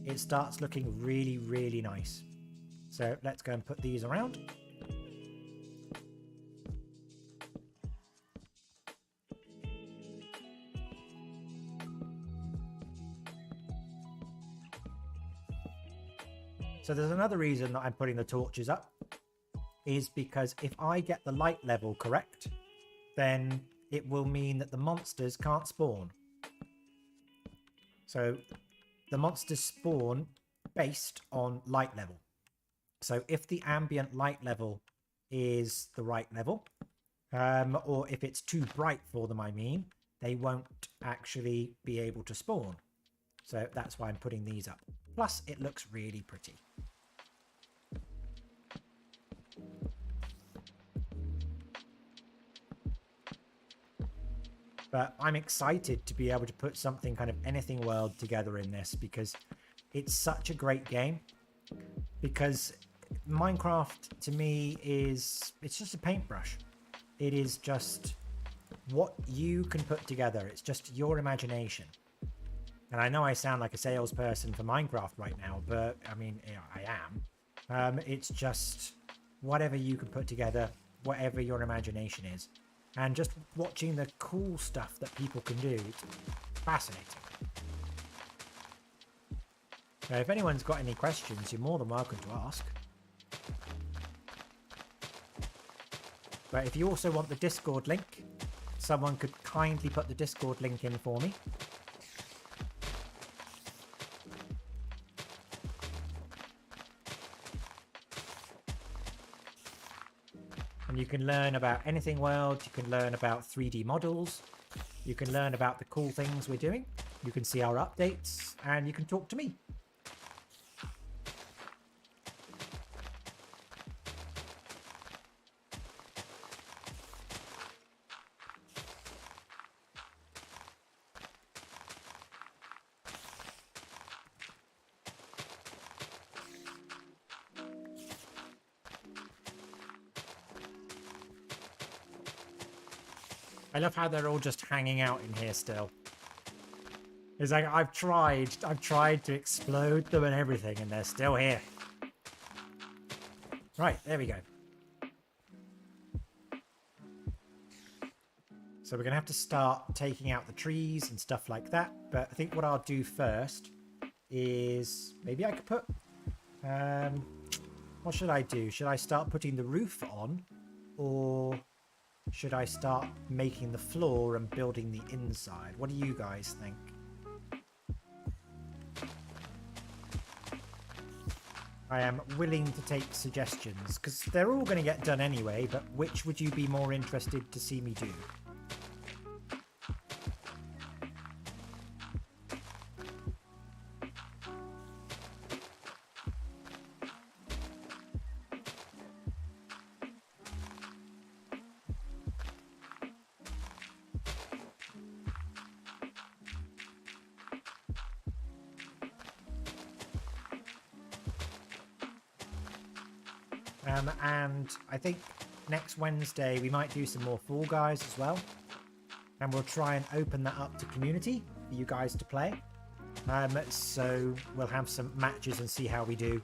it starts looking really, really nice. So let's go and put these around. So there's another reason that I'm putting the torches up, is because if I get the light level correct, then it will mean that the monsters can't spawn. So the monsters spawn based on light level. So if the ambient light level is the right level, or if it's too bright for them, I mean, they won't actually be able to spawn. So that's why I'm putting these up. Plus, it looks really pretty. But I'm excited to be able to put something kind of anything world together in this because it's such a great game. Because Minecraft to me it's just a paintbrush. It is just what you can put together. It's just your imagination. And I know I sound like a salesperson for Minecraft right now, but I mean, yeah, I am. It's just whatever you can put together, whatever your imagination is. And just watching the cool stuff that people can do, it's fascinating. Now, if anyone's got any questions, you're more than welcome to ask. But if you also want the Discord link, someone could kindly put the Discord link in for me. And you can learn about anything world, you can learn about 3D models, you can learn about the cool things we're doing, you can see our updates, and you can talk to me. I love how they're all just hanging out in here still. It's like I've tried to explode them and everything, and they're still here. Right, there we go. So we're going to have to start taking out the trees and stuff like that. But I think what I'll do first is maybe I could put... what should I do? Should I start putting the roof on? Or should I start making the floor and building the inside? What do you guys think? I am willing to take suggestions because they're all going to get done anyway, but which would you be more interested to see me do? And I think next Wednesday we might do some more Fall Guys as well. And we'll try and open that up to community for you guys to play. So we'll have some matches and see how we do.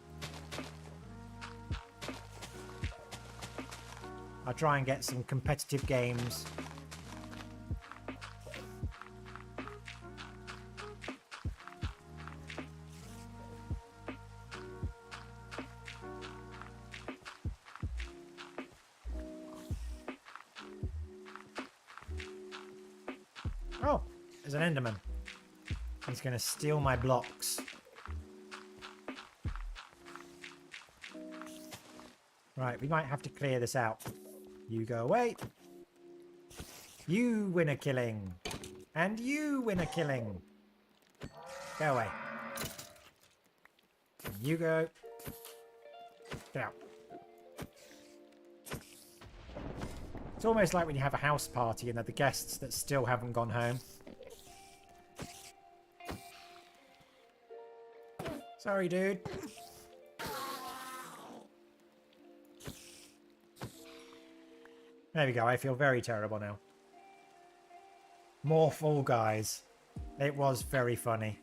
I'll try and get some competitive games. Oh, there's an Enderman. He's going to steal my blocks. Right, we might have to clear this out. You go away. You win a killing. And you win a killing. Go away. You go. Get out. It's almost like when you have a house party and they're the guests that still haven't gone home. Sorry, dude. There we go. I feel very terrible now. More Fall Guys. It was very funny.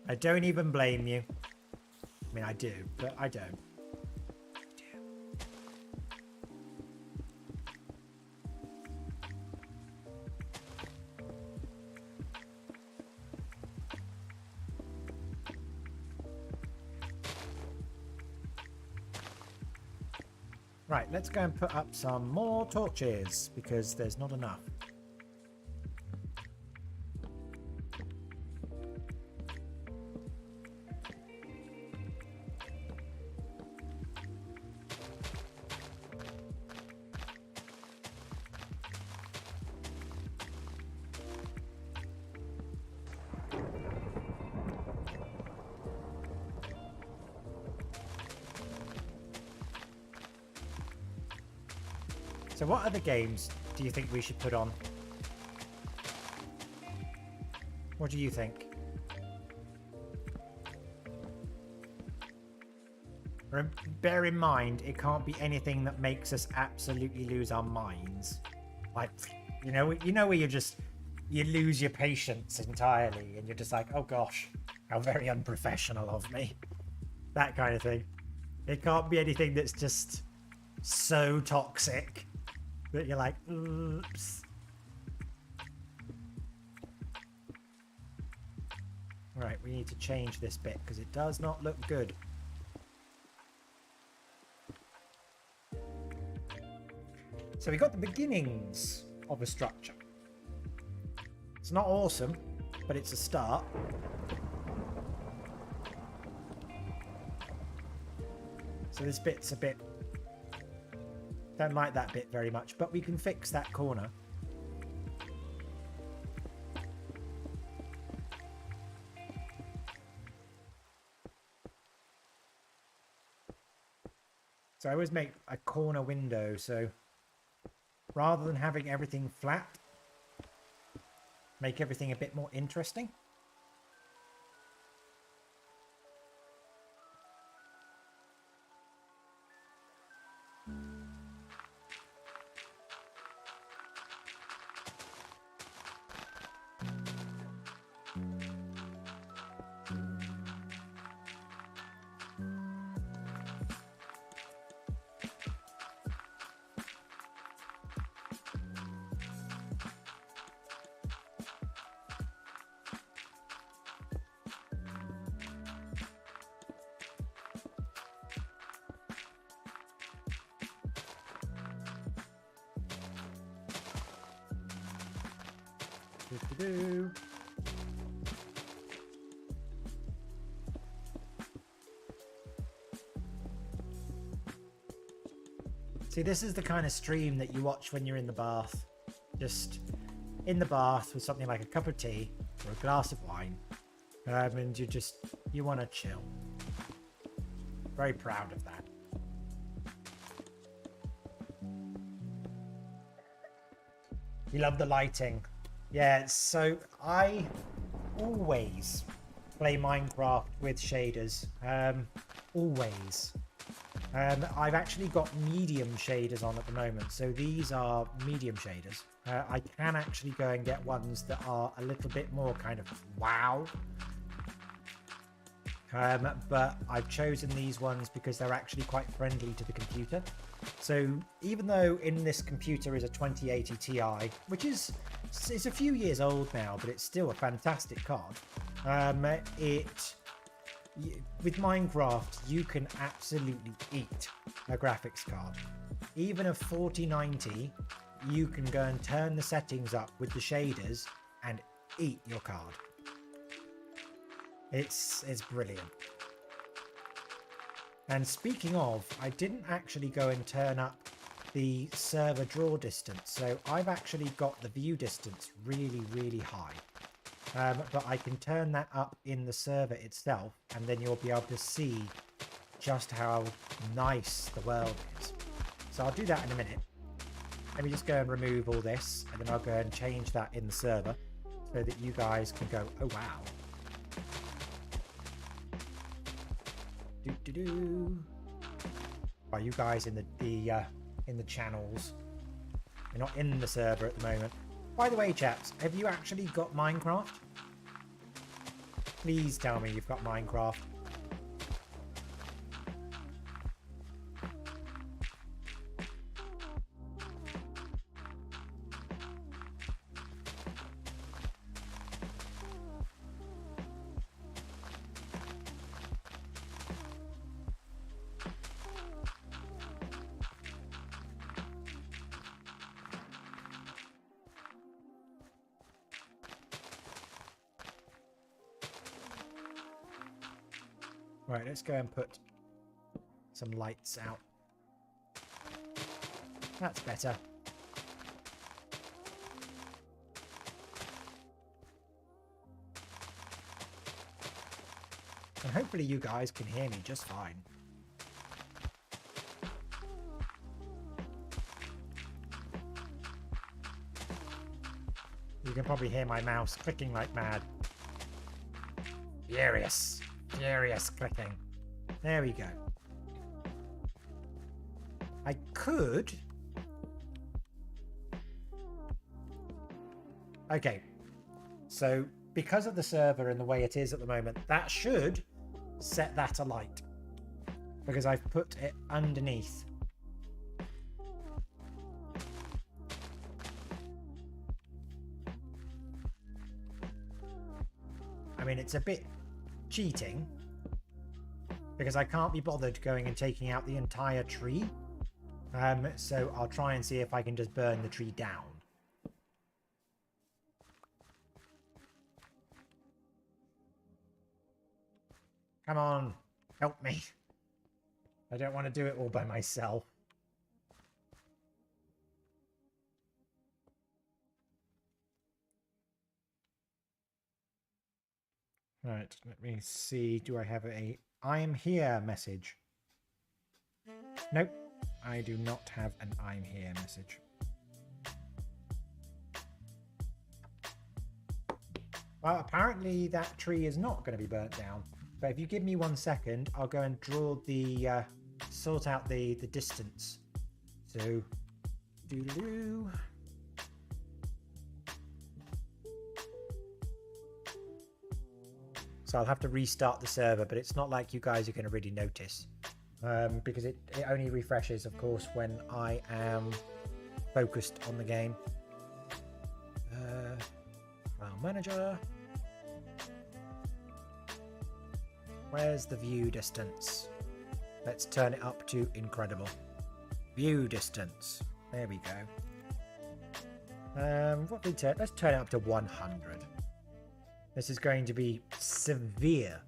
I don't even blame you. I mean, I do, but I don't. Right, let's go and put up some more torches because there's not enough. So what other games do you think we should put on? What do you think? Bear in mind, it can't be anything that makes us absolutely lose our minds. Like, you know where you lose your patience entirely and you're just like, oh gosh, how very unprofessional of me. That kind of thing. It can't be anything that's just so toxic that you're like, oops. Right, we need to change this bit because it does not look good. So we got the beginnings of a structure. It's not awesome, but it's a start. So this bit's a bit... Don't like that bit very much, but we can fix that corner. So I always make a corner window, so rather than having everything flat, make everything a bit more interesting. Do-do-do. See, this is the kind of stream that you watch when you're in the bath. Just in the bath with something like a cup of tea or a glass of wine. And you want to chill. Very proud of that. You love the lighting. Yeah, so I always play Minecraft with shaders. Always. I've actually got medium shaders on at the moment, so these are medium shaders. I can actually go and get ones that are a little bit more kind of wow. But I've chosen these ones because they're actually quite friendly to the computer. So even though in this computer is a 2080 Ti, which is it's a few years old now, but it's still a fantastic card. With Minecraft, you can absolutely eat a graphics card. Even a 4090, you can go and turn the settings up with the shaders and eat your card. It's brilliant. And speaking of, I didn't actually go and turn up the server draw distance, so I've actually got the view distance really, really high. But I can turn that up in the server itself, and then you'll be able to see just how nice the world is. So I'll do that in a minute. Let me just go and remove all this, and then I'll go and change that in the server so that you guys can go, oh wow. Are you guys in the channels? You're not in the server at the moment. By the way, chaps, have you actually got Minecraft? Please tell me you've got Minecraft. Right, let's go and put some lights out. That's better. And hopefully you guys can hear me just fine. You can probably hear my mouse clicking like mad. Furious. Furious clicking. There we go. I could... Okay. So, because of the server and the way it is at the moment, that should set that alight. Because I've put it underneath. I mean, it's a bit cheating because I can't be bothered going and taking out the entire tree. So I'll try and see if I can just burn the tree down. Come on, help me. I don't want to do it all by myself. Right, let me see. Do I have a I am here message? Nope, I do not have an I'm here message. Well, apparently that tree is not going to be burnt down. But if you give me 1 second, I'll go and draw the sort out the distance. So, doo-doo-doo. So I'll have to restart the server, but it's not like you guys are going to really notice. Because it only refreshes, of course, when I am focused on the game. File manager. Where's the view distance? Let's turn it up to incredible. View distance. There we go. What did we turn? Let's turn it up to 100. This is going to be severe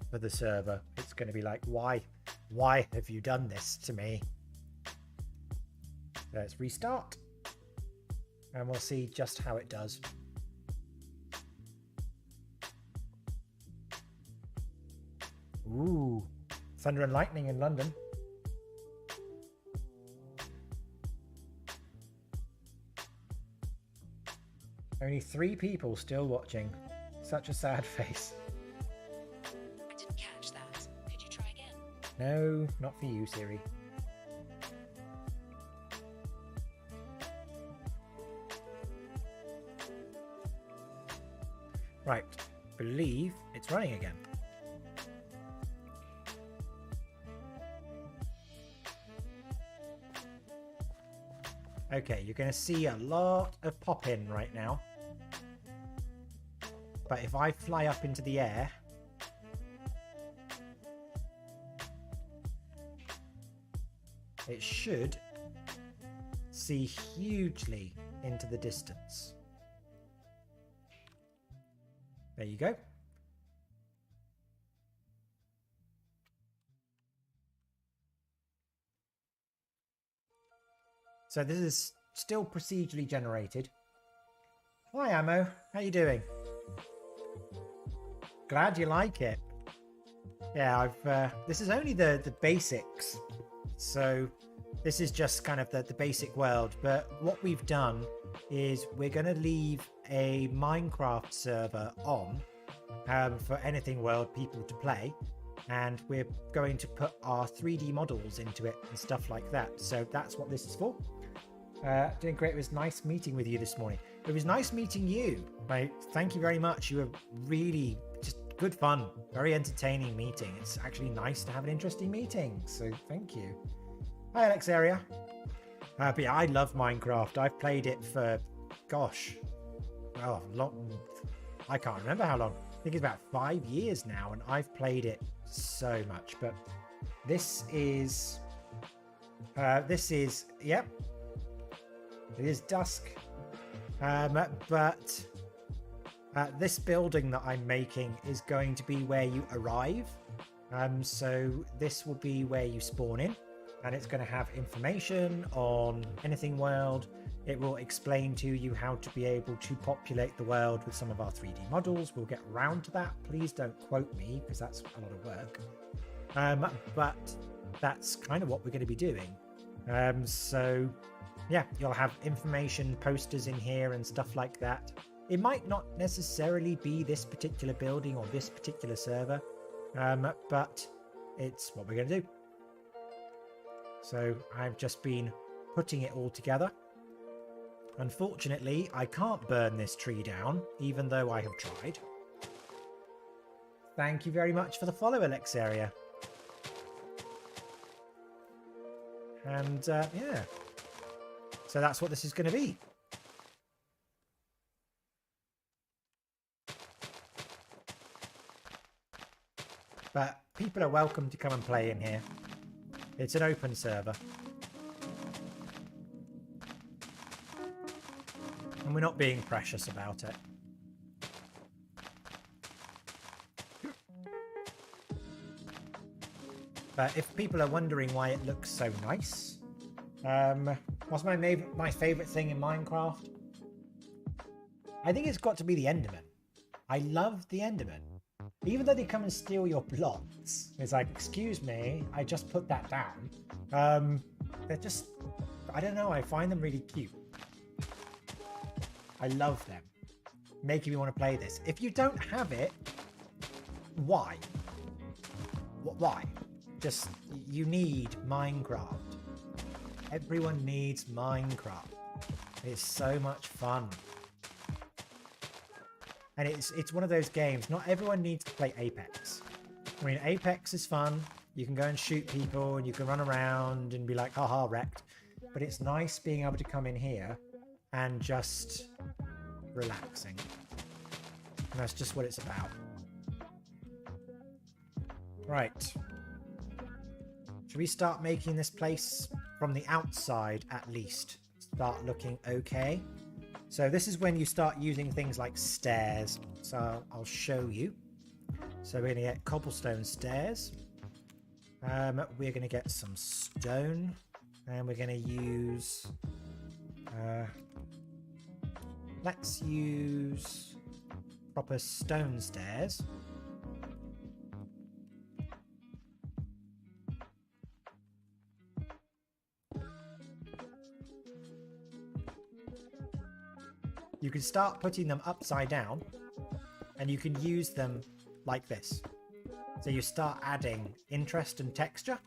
for the server. It's going to be like, why have you done this to me? Let's restart. And we'll see just how it does. Ooh, thunder and lightning in London. Only 3 people still watching. Such a sad face. I didn't catch that. Could you try again? No, not for you, Siri. Right, believe it's running again. Okay, you're going to see a lot of pop-in right now. But if I fly up into the air, it should see hugely into the distance. There you go. So this is still procedurally generated. Hi Ammo, how you doing? Glad you like it. Yeah, this is only the basics. So this is just kind of the basic world. But what we've done is we're going to leave a Minecraft server on for Anything World people to play. And we're going to put our 3D models into it and stuff like that. So that's what this is for. Doing great. It was nice meeting with you this morning. It was nice meeting you. Thank you very much. You were really just good fun. Very entertaining meeting. It's actually nice to have an interesting meeting. So thank you. Hi, Alexaria. But yeah, I love Minecraft. I've played it for, gosh, well, long. I can't remember how long. I think it's about 5 years now, and I've played it so much. But this is, yep. It is dusk, but this building that I'm making is going to be where you arrive. So this will be where you spawn in, and it's going to have information on Anything World. It will explain to you how to be able to populate the world with some of our 3D models. We'll get around to that. Please don't quote me, because that's a lot of work. But that's kind of what we're going to be doing. So yeah, you'll have information posters in here and stuff like that. It might not necessarily be this particular building or this particular server, but it's what we're going to do. So I've just been putting it all together. Unfortunately, I can't burn this tree down, even though I have tried. Thank you very much for the follow, Alexaria. And yeah. So that's what this is going to be. But people are welcome to come and play in here. It's an open server. And we're not being precious about it. But if people are wondering why it looks so nice, what's my favorite thing in Minecraft? I think it's got to be the Enderman. I love the Enderman. Even though they come and steal your blocks, it's like, excuse me, I just put that down. They're just, I don't know, I find them really cute. I love them. Making me want to play this. If you don't have it, why? Why? Just, you need Minecraft. Everyone needs Minecraft. It's so much fun. And it's one of those games, not everyone needs to play Apex. I mean, Apex is fun. You can go and shoot people and you can run around and be like, haha, wrecked. But it's nice being able to come in here and just relaxing. And that's just what it's about. Right. Should we start making this place from the outside at least start looking okay? So this is when you start using things like stairs. So I'll show you. So we're going to get cobblestone stairs. We're going to get some stone. And we're going to use... let's use proper stone stairs. You can start putting them upside down and you can use them like this. So you start adding interest and texture.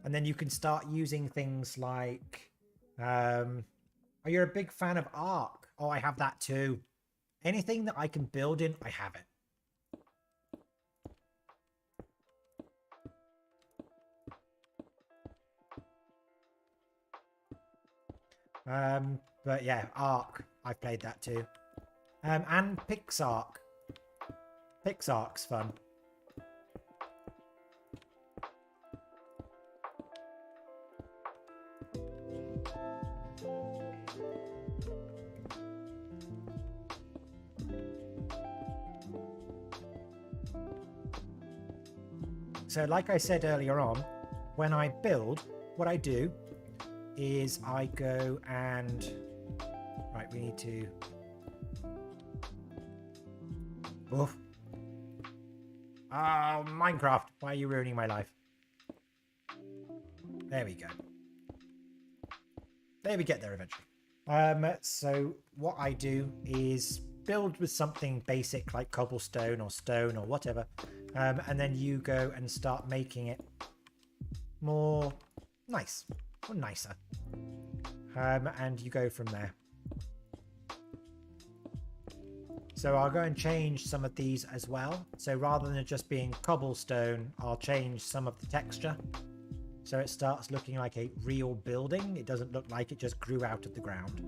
And then you can start using things like, oh, you're a big fan of Ark. Oh, I have that too. Anything that I can build in, I have it. But yeah, Ark, I've played that too. And PixArk. PixArk's fun. So like I said earlier on, when I build, what I do is I go and... Right, we need to... Oof. Oh, Minecraft, why are you ruining my life? There we go. There we get there eventually. So what I do is build with something basic like cobblestone or stone or whatever. And then you go and start making it more nice or nicer. And you go from there. So I'll go and change some of these as well. So rather than it just being cobblestone, I'll change some of the texture. So it starts looking like a real building. It doesn't look like it just grew out of the ground.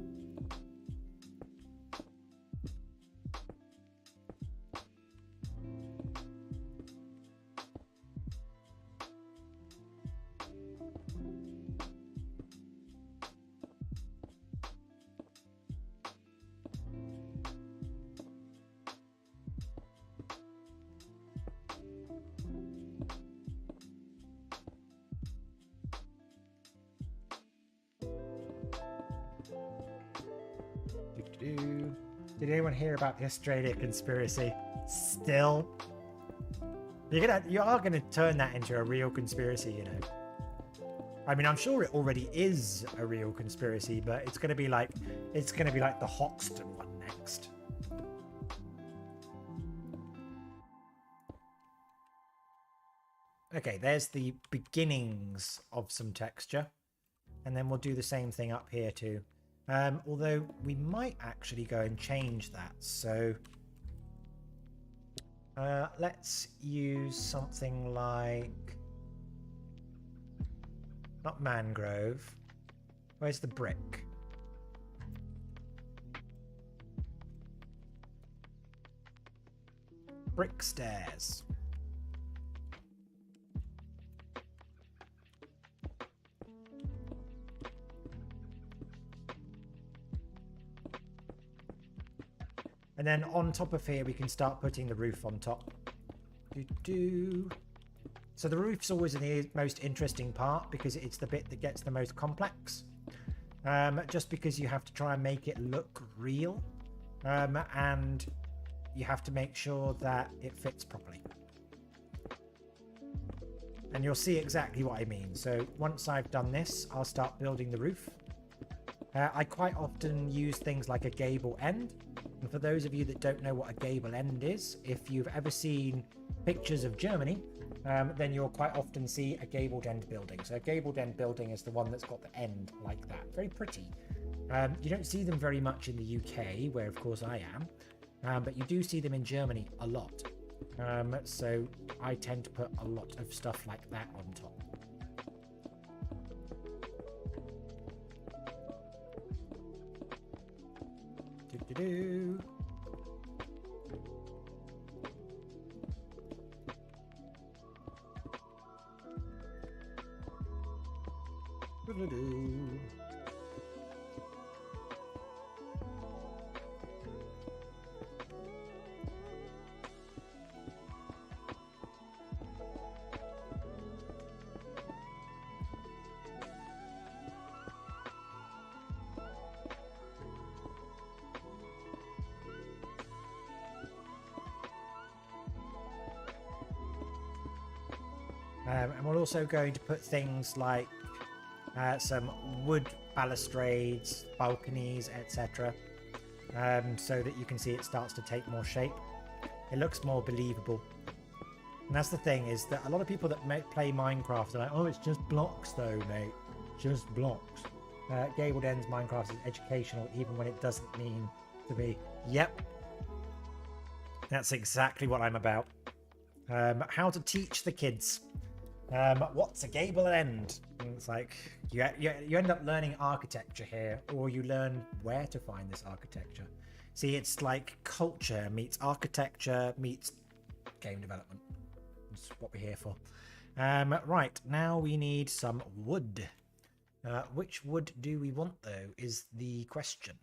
Did anyone hear about the Australia conspiracy? Still? You are gonna turn that into a real conspiracy, you know. I mean, I'm sure it already is a real conspiracy, but it's gonna be like the Hoxton one next. Okay, there's the beginnings of some texture, and then we'll do the same thing up here too. Although we might actually go and change that. So let's use something like, not mangrove. Where's the brick? Brick stairs. And then on top of here, we can start putting the roof on top. So the roof's always the most interesting part because it's the bit that gets the most complex. Just because you have to try and make it look real. And you have to make sure that it fits properly. And you'll see exactly what I mean. So once I've done this, I'll start building the roof. I quite often use things like a gable end. And for those of you that don't know what a gable end is, if you've ever seen pictures of Germany, then you'll quite often see a gabled end building. So a gabled end building is the one that's got the end like that. Very pretty. You don't see them very much in the UK, where of course I am, but you do see them in Germany a lot. So I tend to put a lot of stuff like that on top. Doodle-doo. And we're also going to put things like some wood balustrades, balconies, etc. So that you can see it starts to take more shape. It looks more believable. And that's the thing, is that a lot of people that play Minecraft are like, oh, it's just blocks though, mate. Just blocks. Gabled Ends Minecraft is educational even when it doesn't mean to be. Yep. That's exactly what I'm about. How to teach the kids. What's a gable end? And it's like you end up learning architecture here, or you learn where to find this architecture. See, it's like culture meets architecture meets game development. That's what we're here for. Right, now we need some wood. Which wood do we want, though, is the question.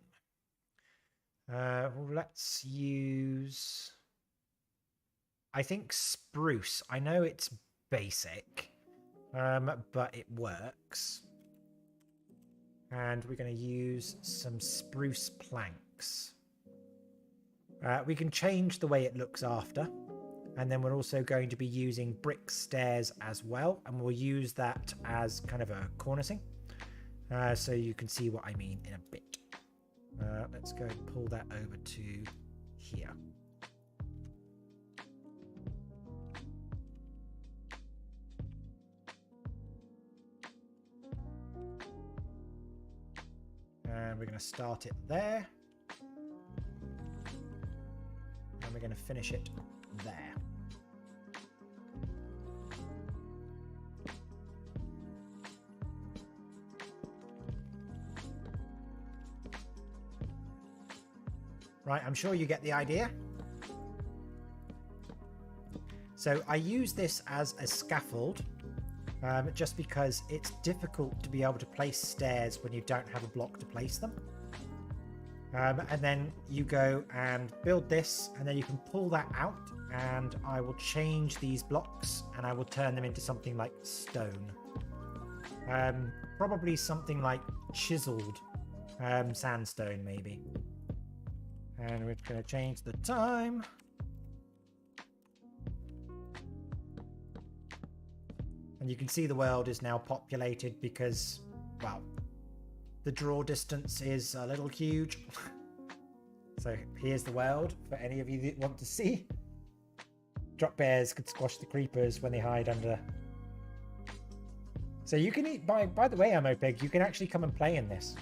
Well, let's use, I think, spruce. I know it's basic, but it works. And we're going to use some spruce planks. We can change the way it looks after. And then we're also going to be using brick stairs as well. And we'll use that as kind of a cornicing. So you can see what I mean in a bit. Let's go and pull that over to here. And we're going to start it there. And we're going to finish it there. Right, I'm sure you get the idea. So I use this as a scaffold. Just because it's difficult to be able to place stairs when you don't have a block to place them. And then you go and build this, and then you can pull that out, and I will change these blocks and I will turn them into something like stone. Probably something like chiseled sandstone, maybe. And we're going to change the time. And you can see the world is now populated because, well, the draw distance is a little huge. So here's the world for any of you that want to see. Drop bears could squash the creepers when they hide under. So you can eat, by the way, Ammo Pig, you can actually come and play in this.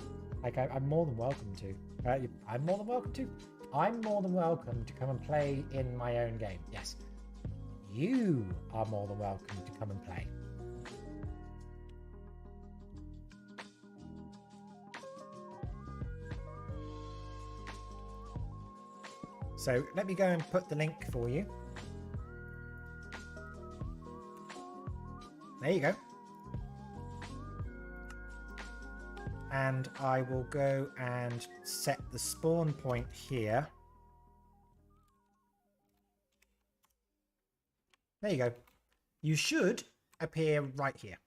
Like, I'm more than welcome to. I'm more than welcome to? I'm more than welcome to come and play in my own game. Yes. You are more than welcome to come and play. So let me go and put the link for you. There you go. And I will go and set the spawn point here. There you go. You should appear right here.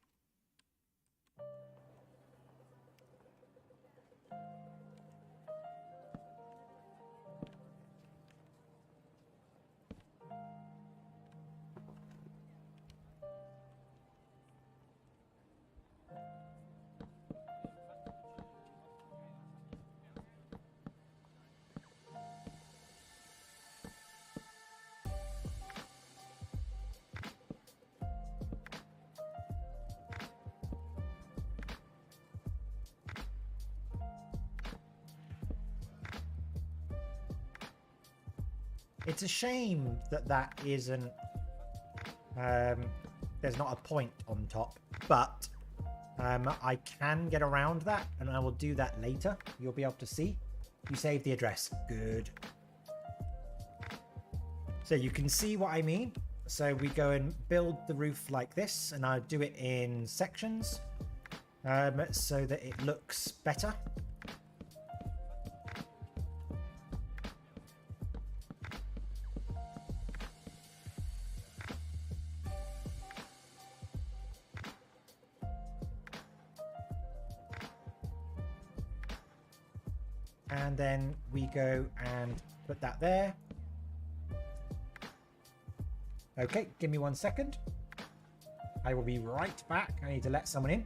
It's a shame that that isn't, there's not a point on top, but I can get around that, and I will do that later. You'll be able to see. You saved the address. Good. So you can see what I mean. So we go and build the roof like this, and I do it in sections. so that it looks better. And then we go and put that there. Okay, give me 1 second. I will be right back. I need to let someone in.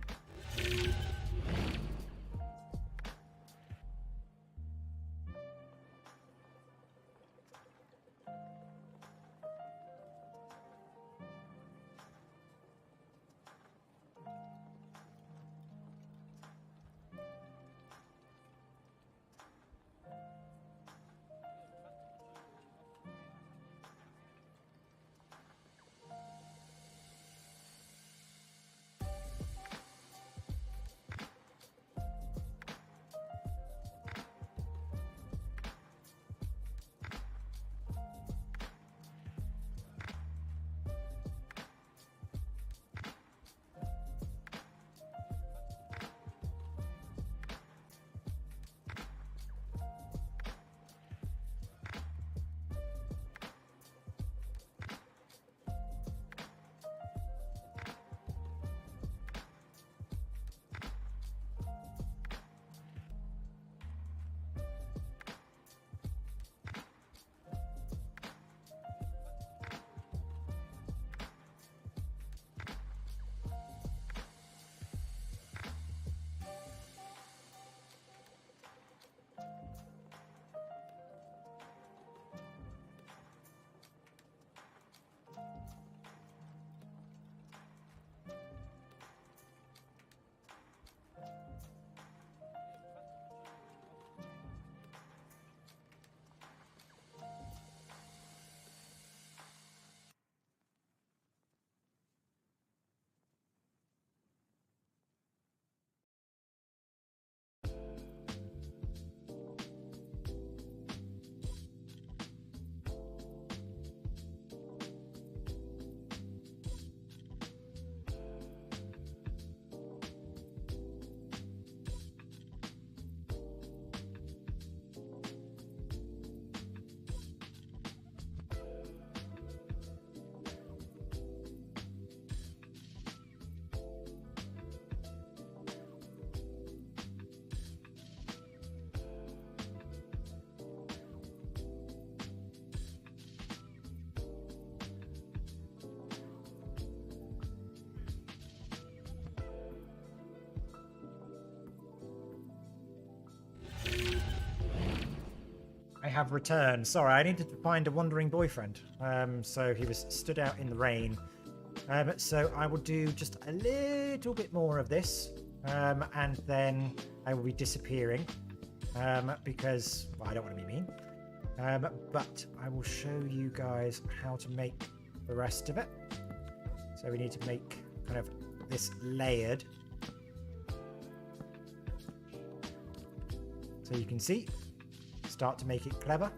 I have returned. Sorry, I needed to find a wandering boyfriend. So he was stood out in the rain. So I will do just a little bit more of this. And then I will be disappearing. Because well, I don't want to be mean. But I will show you guys how to make the rest of it. So we need to make kind of this layered. So you can see. Start to make it clever.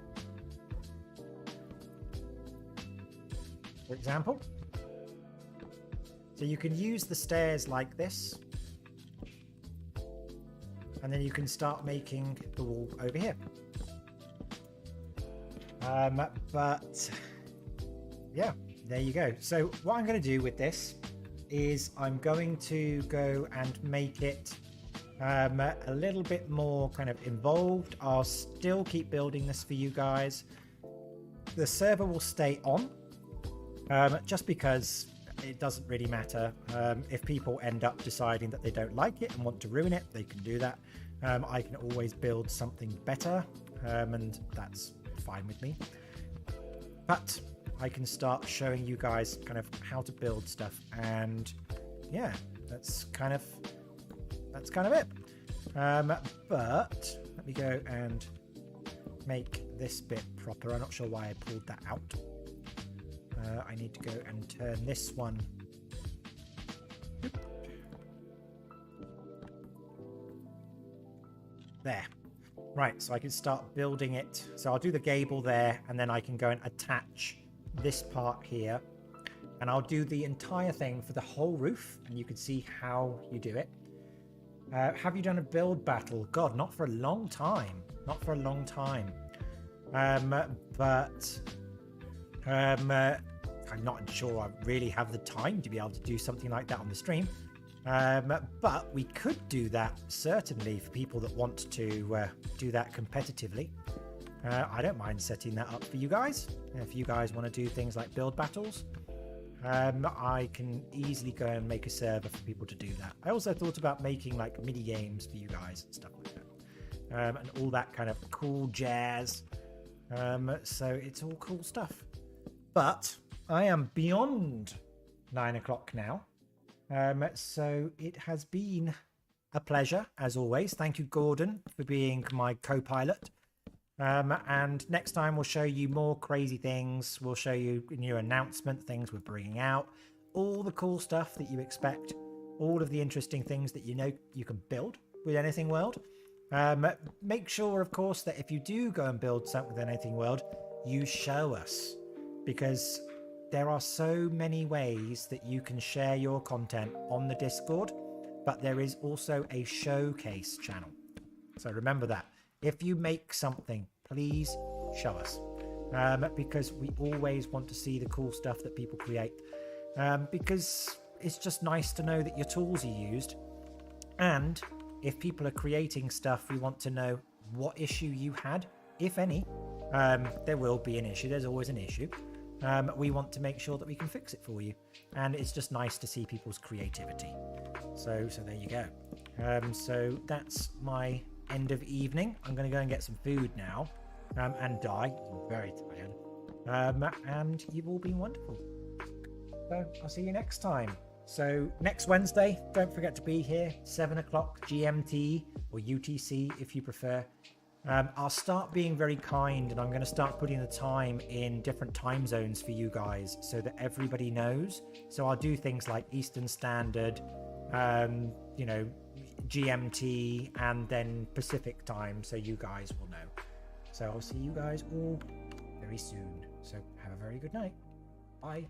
For example. So you can use the stairs like this. And then you can start making the wall over here. But yeah, there you go. So what I'm going to do with this is I'm going to go and make it a little bit more kind of involved. I'll still keep building this for you guys. The server will stay on just because it doesn't really matter. If people end up deciding that they don't like it and want to ruin it, they can do that. I can always build something better, and that's fine with me. But I can start showing you guys kind of how to build stuff, and yeah, that's kind of it. But let me go and make this bit proper. I'm not sure why I pulled that out. I need to go and turn this one. There. Right, so I can start building it. So I'll do the gable there, and then I can go and attach this part here. And I'll do the entire thing for the whole roof, and you can see how you do it. Have you done a build battle? God, not for a long time. Not for a long time. I'm not sure I really have the time to be able to do something like that on the stream. But we could do that certainly for people that want to do that competitively. I don't mind setting that up for you guys. If you guys want to do things like build battles, I can easily go and make a server for people to do that. I also thought about making like mini games for you guys and stuff like that, and all that kind of cool jazz. So it's all cool stuff. But I am beyond 9 o'clock now. So it has been a pleasure as always. Thank you, Gordon, for being my co-pilot. And next time we'll show you more crazy things. We'll show you new announcement things we're bringing out, all the cool stuff that you expect, all of the interesting things that you know you can build with Anything World. Make sure, of course, that if you do go and build something with Anything World, you show us, because there are so many ways that you can share your content on the Discord, but there is also a showcase channel. So remember that. If you make something, please show us, because we always want to see the cool stuff that people create, because it's just nice to know that your tools are used. And if people are creating stuff, we want to know what issue you had, if any. There will be an issue. There's always an issue. We want to make sure that we can fix it for you. And it's just nice to see people's creativity. So there you go. So that's my end of evening. I'm going to go and get some food now, and die. I'm very tired. And you've all been wonderful. So I'll see you next time. So next Wednesday, don't forget to be here, 7 o'clock GMT or UTC if you prefer. I'll start being very kind, and I'm going to start putting the time in different time zones for you guys so that everybody knows. So I'll do things like Eastern Standard, GMT, and then Pacific time, so you guys will know. So I'll see you guys all very soon. So have a very good night. Bye.